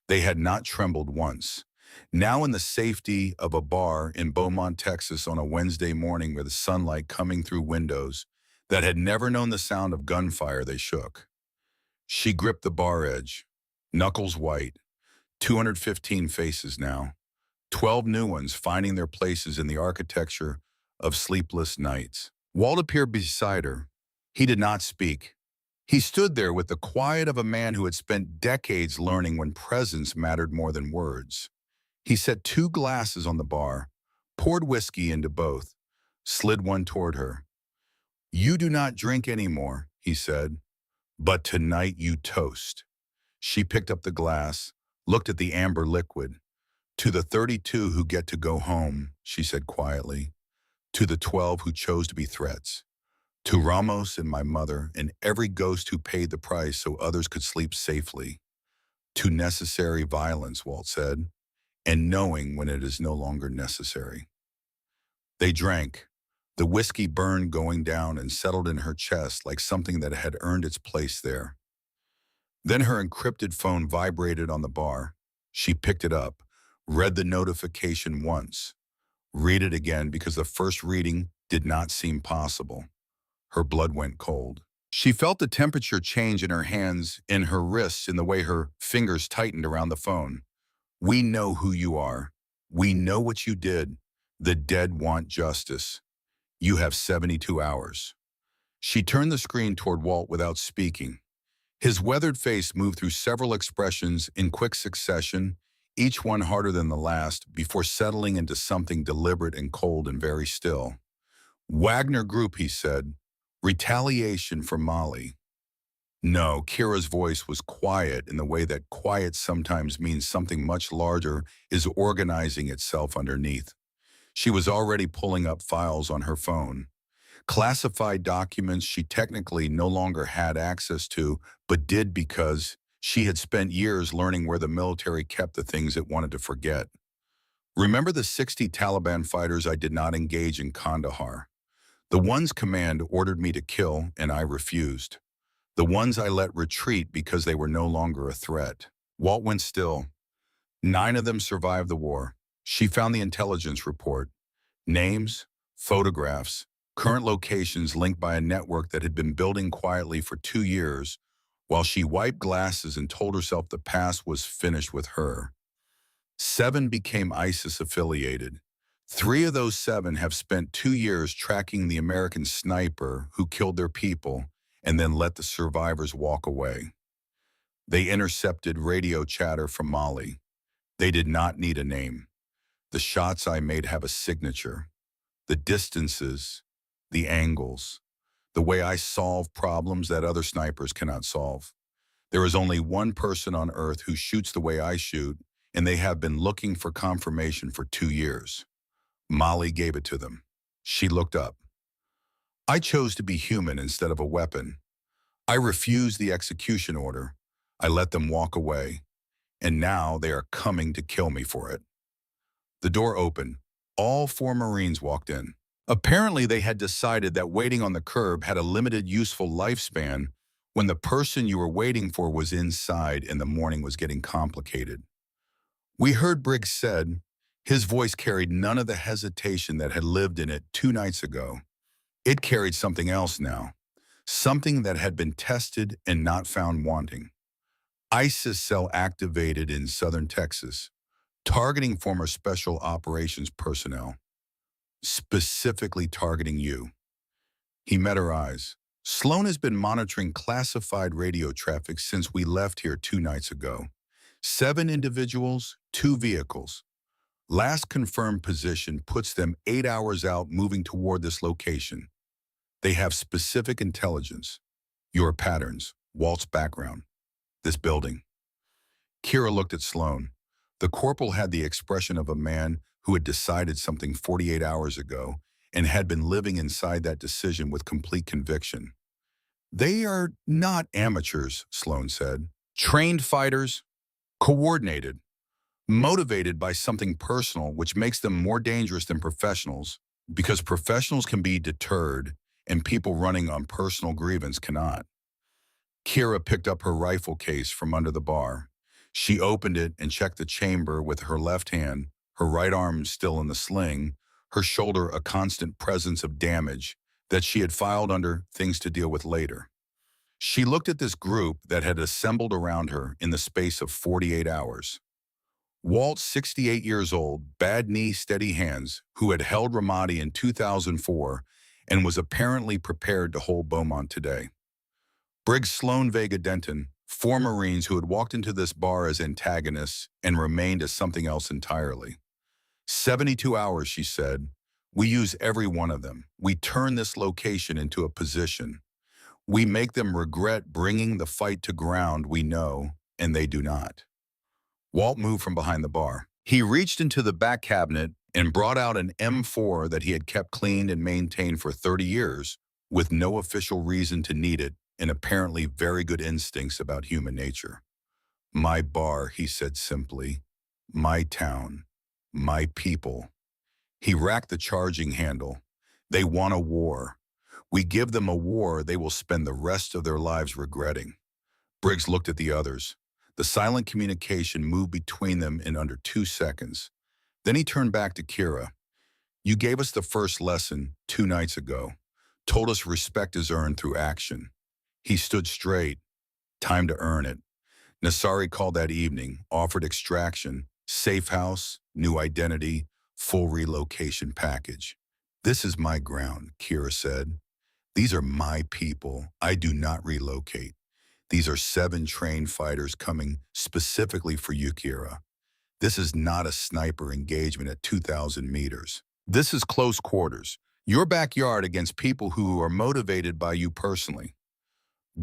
They had not trembled once. Now in the safety of a bar in Beaumont, Texas on a Wednesday morning with the sunlight coming through windows that had never known the sound of gunfire, they shook. She gripped the bar edge, knuckles white, 215 faces now, 12 new ones finding their places in the architecture of sleepless nights. Walt appeared beside her. He did not speak. He stood there with the quiet of a man who had spent decades learning when presence mattered more than words. He set 2 glasses on the bar, poured whiskey into both, slid one toward her. "You do not drink anymore," he said, "but tonight you toast." She picked up the glass, looked at the amber liquid. To the 32 who get to go home, she said quietly. To the 12 who chose to be threats. To Ramos and my mother and every ghost who paid the price so others could sleep safely. To necessary violence, Walt said, and knowing when it is no longer necessary. They drank. The whiskey burned going down and settled in her chest like something that had earned its place there. Then her encrypted phone vibrated on the bar. She picked it up, read the notification once, read it again because the first reading did not seem possible. Her blood went cold. She felt the temperature change in her hands, in her wrists, in the way her fingers tightened around the phone. We know who you are. We know what you did. The dead want justice. You have 72 hours. She turned the screen toward Walt without speaking. His weathered face moved through several expressions in quick succession, each one harder than the last, before settling into something deliberate and cold and very still. Wagner Group, he said. Retaliation for Molly. No, Kira's voice was quiet in the way that quiet sometimes means something much larger is organizing itself underneath. She was already pulling up files on her phone. Classified documents she technically no longer had access to, but did because she had spent years learning where the military kept the things it wanted to forget. Remember the 60 Taliban fighters I did not engage in Kandahar? The ones command ordered me to kill, and I refused. The ones I let retreat because they were no longer a threat. Walt went still. 9 of them survived the war. She found the intelligence report. Names, photographs, current locations linked by a network that had been building quietly for 2 years, while she wiped glasses and told herself the past was finished with her. 7 became ISIS-affiliated. 3 of those 7 have spent 2 years tracking the American sniper who killed their people and then let the survivors walk away. They intercepted radio chatter from Molly. They did not need a name. The shots I made have a signature. The distances, the angles, the way I solve problems that other snipers cannot solve. There is only one person on Earth who shoots the way I shoot, and they have been looking for confirmation for 2 years. Molly gave it to them. She looked up. I chose to be human instead of a weapon. I refused the execution order. I let them walk away, and now they are coming to kill me for it. The door opened. All 4 Marines walked in. Apparently, they had decided that waiting on the curb had a limited useful lifespan when the person you were waiting for was inside and the morning was getting complicated. We heard Briggs said. His voice carried none of the hesitation that had lived in it 2 nights ago. It carried something else now, something that had been tested and not found wanting. ISIS cell activated in southern Texas, targeting former special operations personnel, specifically targeting you. He met her eyes. Sloan has been monitoring classified radio traffic since we left here 2 nights ago. 7 individuals, 2 vehicles. Last confirmed position puts them 8 hours out moving toward this location. They have specific intelligence. Your patterns, Walt's background, this building. Kira looked at Sloan. The corporal had the expression of a man who had decided something 48 hours ago and had been living inside that decision with complete conviction. They are not amateurs, Sloan said. Trained fighters, coordinated, motivated by something personal which makes them more dangerous than professionals, because professionals can be deterred and people running on personal grievance cannot. Kira picked up her rifle case from under the bar. She opened it and checked the chamber with her left hand, her right arm still in the sling, her shoulder a constant presence of damage that she had filed under things to deal with later. She looked at this group that had assembled around her in the space of 48 hours. Walt, 68 years old, bad knee, steady hands, who had held Ramadi in 2004 and was apparently prepared to hold Beaumont today. Briggs Sloan Vega Denton, 4 Marines who had walked into this bar as antagonists and remained as something else entirely. 72 hours, she said. We use every one of them. We turn this location into a position. We make them regret bringing the fight to ground we know, and they do not. Walt moved from behind the bar. He reached into the back cabinet and brought out an M4 that he had kept cleaned and maintained for 30 years with no official reason to need it and apparently very good instincts about human nature. My bar, he said simply. My town. My people. He racked the charging handle. They want a war. We give them a war they will spend the rest of their lives regretting. Briggs looked at the others. The silent communication moved between them in under 2 seconds. Then he turned back to Kira. You gave us the first lesson 2 nights ago. Told us respect is earned through action. He stood straight. Time to earn it. Nasari called that evening, offered extraction, safe house, new identity, full relocation package. This is my ground, Kira said. These are my people. I do not relocate. These are 7 trained fighters coming specifically for you, Kira. This is not a sniper engagement at 2,000 meters. This is close quarters. Your backyard against people who are motivated by you personally.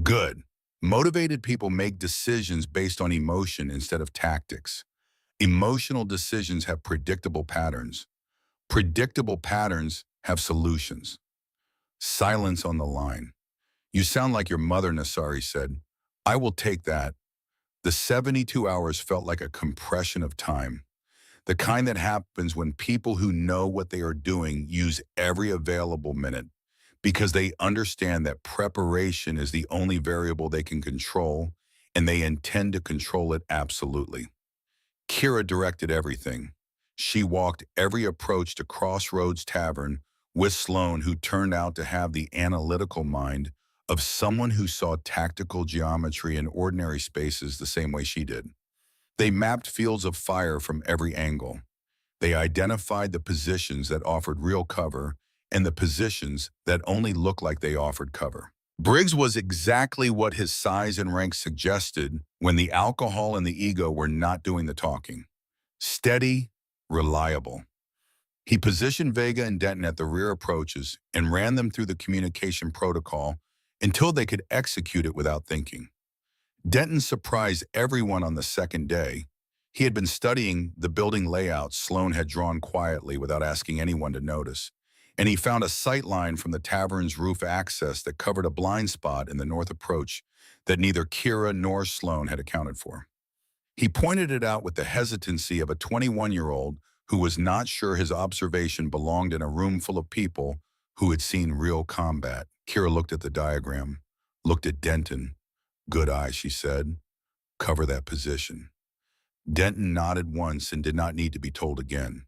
Good. Motivated people make decisions based on emotion instead of tactics. Emotional decisions have predictable patterns. Predictable patterns have solutions. Silence on the line. You sound like your mother, Nasari said. I will take that. The 72 hours felt like a compression of time. The kind that happens when people who know what they are doing use every available minute because they understand that preparation is the only variable they can control and they intend to control it absolutely. Kira directed everything. She walked every approach to Crossroads Tavern with Sloan, who turned out to have the analytical mind of someone who saw tactical geometry in ordinary spaces the same way she did. They mapped fields of fire from every angle. They identified the positions that offered real cover and the positions that only looked like they offered cover. Briggs was exactly what his size and rank suggested when the alcohol and the ego were not doing the talking. Steady, reliable. He positioned Vega and Denton at the rear approaches and ran them through the communication protocol until they could execute it without thinking. Denton surprised everyone on the second day. He had been studying the building layout Sloan had drawn quietly without asking anyone to notice, and he found a sight line from the tavern's roof access that covered a blind spot in the north approach that neither Kira nor Sloan had accounted for. He pointed it out with the hesitancy of a 21-year-old who was not sure his observation belonged in a room full of people who had seen real combat. Kira looked at the diagram, looked at Denton. Good eye, she said. Cover that position. Denton nodded once and did not need to be told again.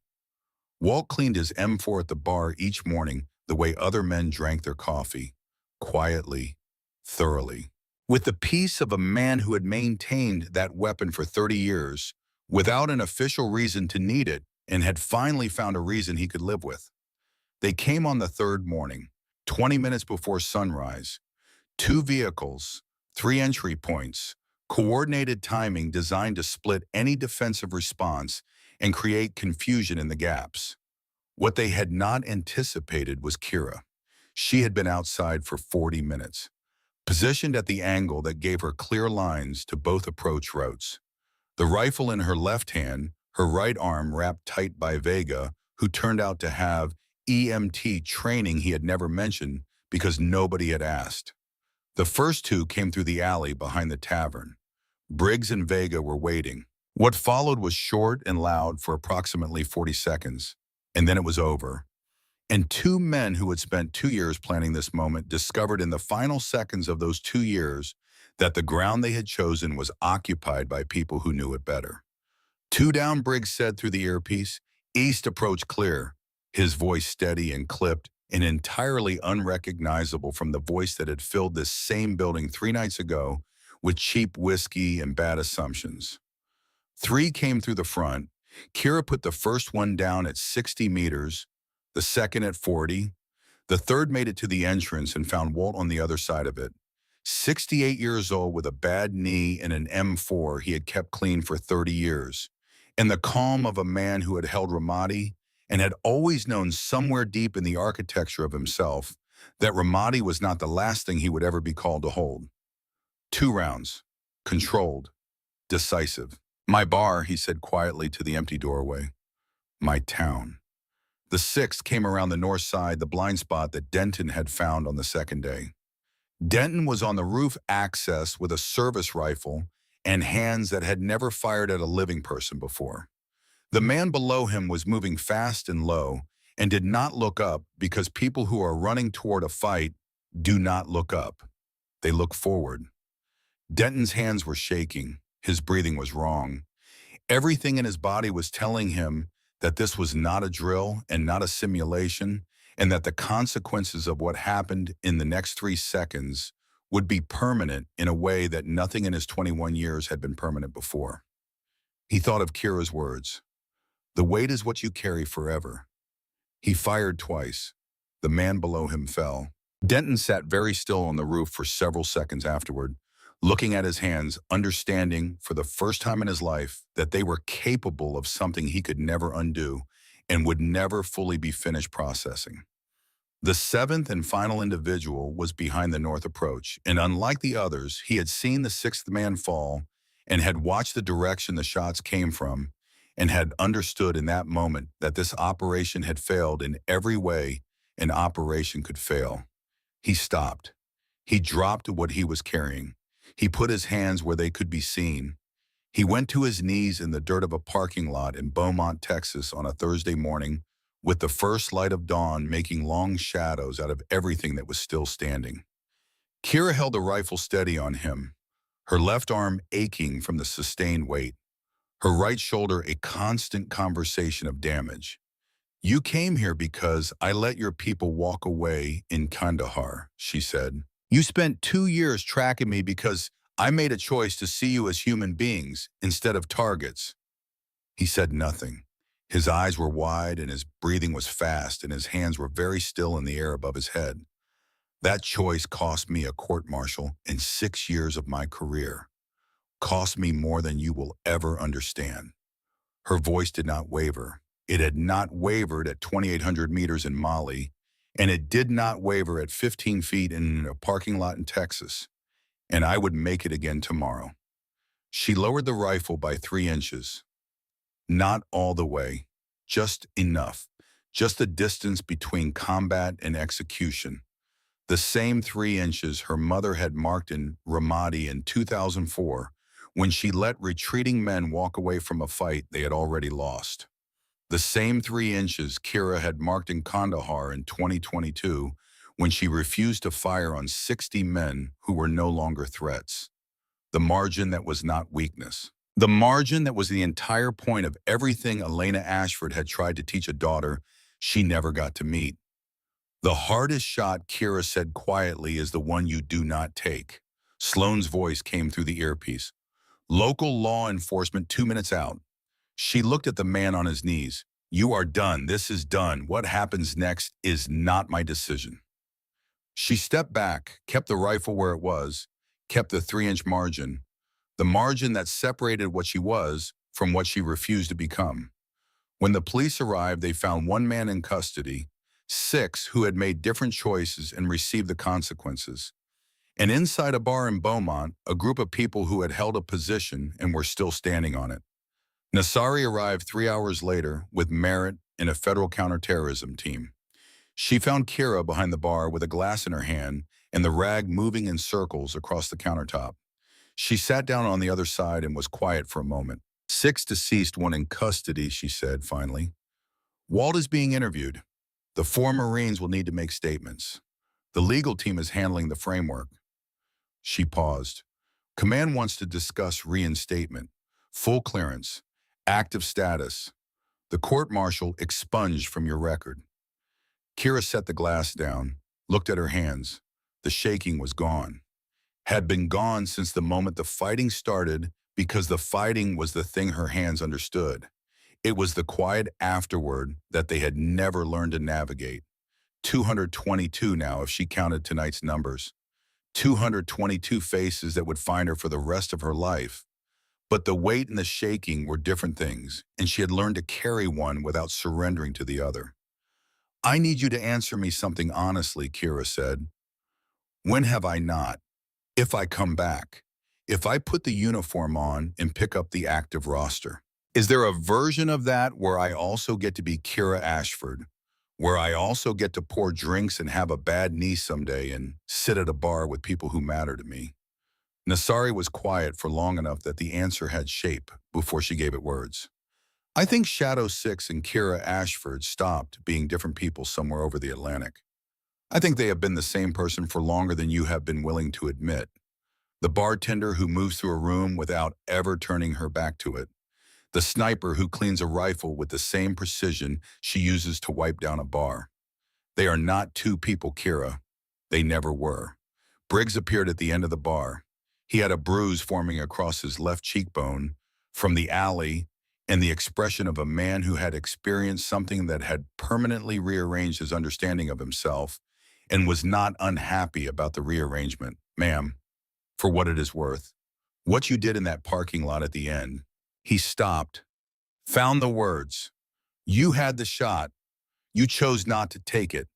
Walt cleaned his M4 at the bar each morning the way other men drank their coffee, quietly, thoroughly, with the peace of a man who had maintained that weapon for 30 years without an official reason to need it and had finally found a reason he could live with. They came on the third morning, 20 minutes before sunrise. 2 vehicles, 3 entry points, coordinated timing designed to split any defensive response and create confusion in the gaps. What they had not anticipated was Kira. She had been outside for 40 minutes, positioned at the angle that gave her clear lines to both approach routes. The rifle in her left hand, her right arm wrapped tight by Vega, who turned out to have EMT training he had never mentioned because nobody had asked. The first 2 came through the alley behind the tavern. Briggs and Vega were waiting. What followed was short and loud for approximately 40 seconds, and then it was over. And 2 men who had spent 2 years planning this moment discovered in the final seconds of those 2 years that the ground they had chosen was occupied by people who knew it better. 2 down, Briggs said through the earpiece. East approach clear, his voice steady and clipped and entirely unrecognizable from the voice that had filled this same building 3 nights ago with cheap whiskey and bad assumptions. 3 came through the front. Kira put the first one down at 60 meters, the second at 40. The third made it to the entrance and found Walt on the other side of it. 68 years old with a bad knee and an M4 he had kept clean for 30 years. And the calm of a man who had held Ramadi and had always known somewhere deep in the architecture of himself that Ramadi was not the last thing he would ever be called to hold. 2 rounds. Controlled. Decisive. My bar, he said quietly to the empty doorway. My town. The sixth came around the north side, the blind spot that Denton had found on the second day. Denton was on the roof access with a service rifle and hands that had never fired at a living person before. The man below him was moving fast and low and did not look up because people who are running toward a fight do not look up. They look forward. Denton's hands were shaking. His breathing was wrong. Everything in his body was telling him that this was not a drill and not a simulation, and that the consequences of what happened in the next 3 seconds would be permanent in a way that nothing in his 21 years had been permanent before. He thought of Kira's words. The weight is what you carry forever. He fired twice. The man below him fell. Denton sat very still on the roof for several seconds afterward, looking at his hands, understanding for the first time in his life that they were capable of something he could never undo and would never fully be finished processing. The seventh and final individual was behind the north approach, and unlike the others, he had seen the sixth man fall and had watched the direction the shots came from and had understood in that moment that this operation had failed in every way an operation could fail. He stopped. He dropped what he was carrying. He put his hands where they could be seen. He went to his knees in the dirt of a parking lot in Beaumont, Texas on a Thursday morning, with the first light of dawn making long shadows out of everything that was still standing. Kira held the rifle steady on him, her left arm aching from the sustained weight, her right shoulder a constant conversation of damage. You came here because I let your people walk away in Kandahar, she said. You spent 2 years tracking me because I made a choice to see you as human beings instead of targets. He said nothing. His eyes were wide and his breathing was fast and his hands were very still in the air above his head. That choice cost me a court-martial and 6 years of my career. Cost me more than you will ever understand. Her voice did not waver. It had not wavered at 2,800 meters in Mali, and it did not waver at 15 feet in a parking lot in Texas. And I would make it again tomorrow. She lowered the rifle by 3 inches. Not all the way, just enough. Just the distance between combat and execution. The same 3 inches her mother had marked in Ramadi in 2004 when she let retreating men walk away from a fight they had already lost. The same 3 inches Kira had marked in Kandahar in 2022 when she refused to fire on 60 men who were no longer threats. The margin that was not weakness. The margin that was the entire point of everything Elena Ashford had tried to teach a daughter she never got to meet. The hardest shot, Kira said quietly, is the one you do not take. Sloane's voice came through the earpiece. Local law enforcement 2 minutes out. She looked at the man on his knees. You are done. This is done. What happens next is not my decision. She stepped back, kept the rifle where it was, kept the 3-inch margin, the margin that separated what she was from what she refused to become. When the police arrived, they found 1 man in custody, 6 who had made different choices and received the consequences. And inside a bar in Beaumont, a group of people who had held a position and were still standing on it. Nassari arrived 3 hours later with Merritt and a federal counterterrorism team. She found Kira behind the bar with a glass in her hand and the rag moving in circles across the countertop. She sat down on the other side and was quiet for a moment. 6 deceased, 1 in custody, she said finally. Walt is being interviewed. The 4 Marines will need to make statements. The legal team is handling the framework. She paused. Command wants to discuss reinstatement, full clearance, active status, the court-martial expunged from your record. Kira set the glass down, looked at her hands. The shaking was gone. Had been gone since the moment the fighting started because the fighting was the thing her hands understood. It was the quiet afterward that they had never learned to navigate. 222 now if she counted tonight's numbers. 222 faces that would find her for the rest of her life. But the weight and the shaking were different things, and she had learned to carry one without surrendering to the other. I need you to answer me something honestly, Kira said. When have I not? If I come back, if I put the uniform on and pick up the active roster? Is there a version of that where I also get to be Kira Ashford, where I also get to pour drinks and have a bad knee someday and sit at a bar with people who matter to me? Nasari was quiet for long enough that the answer had shape before she gave it words. I think Shadow Six and Kira Ashford stopped being different people somewhere over the Atlantic. I think they have been the same person for longer than you have been willing to admit. The bartender who moves through a room without ever turning her back to it. The sniper who cleans a rifle with the same precision she uses to wipe down a bar. They are not two people, Kira. They never were. Briggs appeared at the end of the bar. He had a bruise forming across his left cheekbone from the alley and the expression of a man who had experienced something that had permanently rearranged his understanding of himself and was not unhappy about the rearrangement. Ma'am, for what it is worth, what you did in that parking lot at the end. He stopped, found the words. You had the shot. You chose not to take it.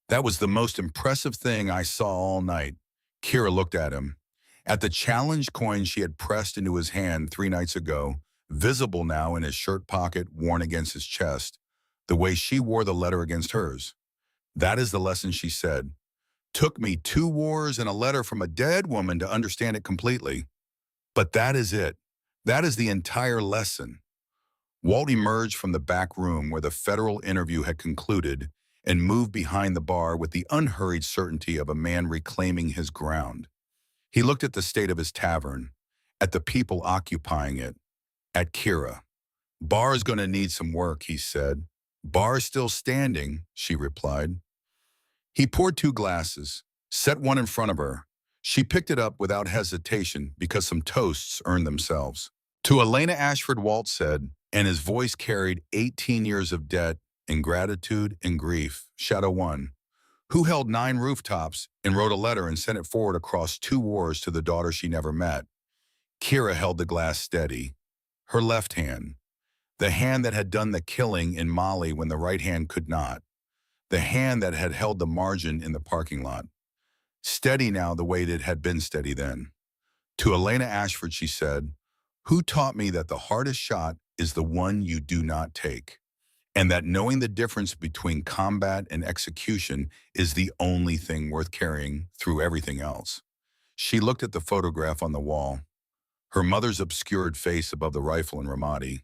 That was the most impressive thing I saw all night. Kira looked at him. At the challenge coin she had pressed into his hand 3 nights ago, visible now in his shirt pocket worn against his chest, the way she wore the letter against hers. That is the lesson, she said. Took me 2 wars and a letter from a dead woman to understand it completely. But that is it. That is the entire lesson. Walt emerged from the back room where the federal interview had concluded and moved behind the bar with the unhurried certainty of a man reclaiming his ground. He looked at the state of his tavern, at the people occupying it, at Kira. Bar's gonna need some work, he said. Bar's still standing, she replied. He poured 2 glasses, set one in front of her. She picked it up without hesitation because some toasts earned themselves. To Elena Ashford, Walt said, and his voice carried 18 years of debt and gratitude and grief. Shadow 1, who held 9 rooftops and wrote a letter and sent it forward across 2 wars to the daughter she never met. Kira held the glass steady, her left hand, the hand that had done the killing in Mali when the right hand could not, the hand that had held the margin in the parking lot. Steady now the way it had been steady then. To Elena Ashford, she said, who taught me that the hardest shot is the one you do not take, and that knowing the difference between combat and execution is the only thing worth carrying through everything else. She looked at the photograph on the wall, her mother's obscured face above the rifle in Ramadi.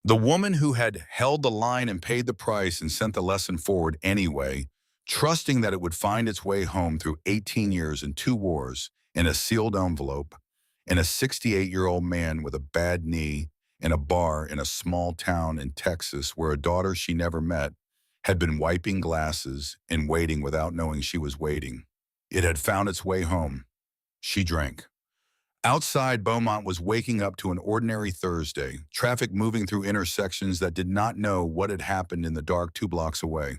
The woman who had held the line and paid the price and sent the lesson forward anyway, trusting that it would find its way home through 18 years and 2 wars in a sealed envelope, and a 68-year-old man with a bad knee in a bar in a small town in Texas where a daughter she never met had been wiping glasses and waiting without knowing she was waiting. It had found its way home. She drank. Outside, Beaumont was waking up to an ordinary Thursday, traffic moving through intersections that did not know what had happened in the dark 2 blocks away.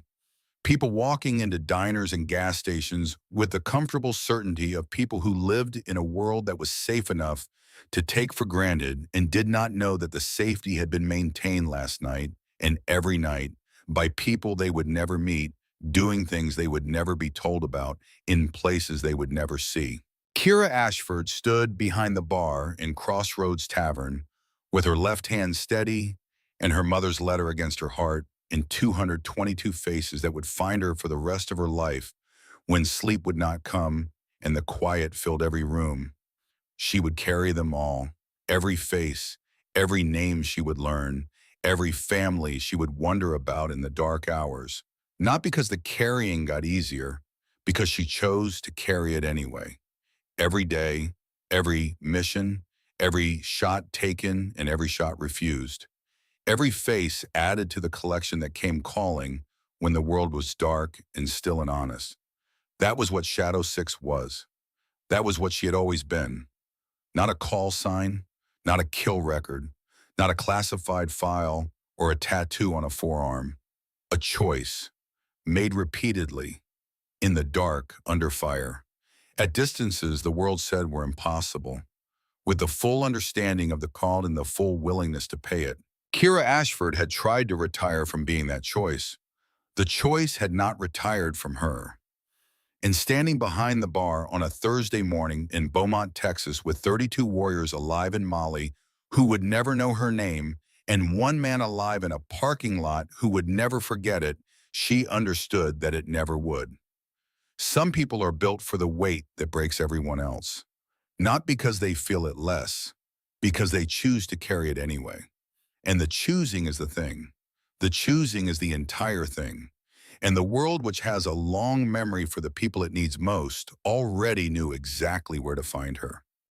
People walking into diners and gas stations with the comfortable certainty of people who lived in a world that was safe enough to take for granted and did not know that the safety had been maintained last night and every night by people they would never meet, doing things they would never be told about, in places they would never see. Kira Ashford stood behind the bar in Crossroads Tavern with her left hand steady and her mother's letter against her heart in 222 faces that would find her for the rest of her life when sleep would not come and the quiet filled every room. She would carry them all, every face, every name she would learn, every family she would wonder about in the dark hours, not because the carrying got easier, because she chose to carry it anyway. Every day, every mission, every shot taken and every shot refused. Every face added to the collection that came calling when the world was dark and still and honest. That was what Shadow 6 was. That was what she had always been. Not a call sign, not a kill record, not a classified file or a tattoo on a forearm. A choice, made repeatedly, in the dark, under fire. At distances the world said were impossible, with the full understanding of the call and the full willingness to pay it. Kira Ashford had tried to retire from being that choice. The choice had not retired from her. And standing behind the bar on a Thursday morning in Beaumont, Texas, with 32 warriors alive in Mali who would never know her name, and one man alive in a parking lot who would never forget it, she understood that it never would. Some people are built for the weight that breaks everyone else, not because they feel it less, because they choose to carry it anyway. And the choosing is the thing. The choosing is the entire thing. And the world, which has a long memory for the people it needs most, already knew exactly where to find her.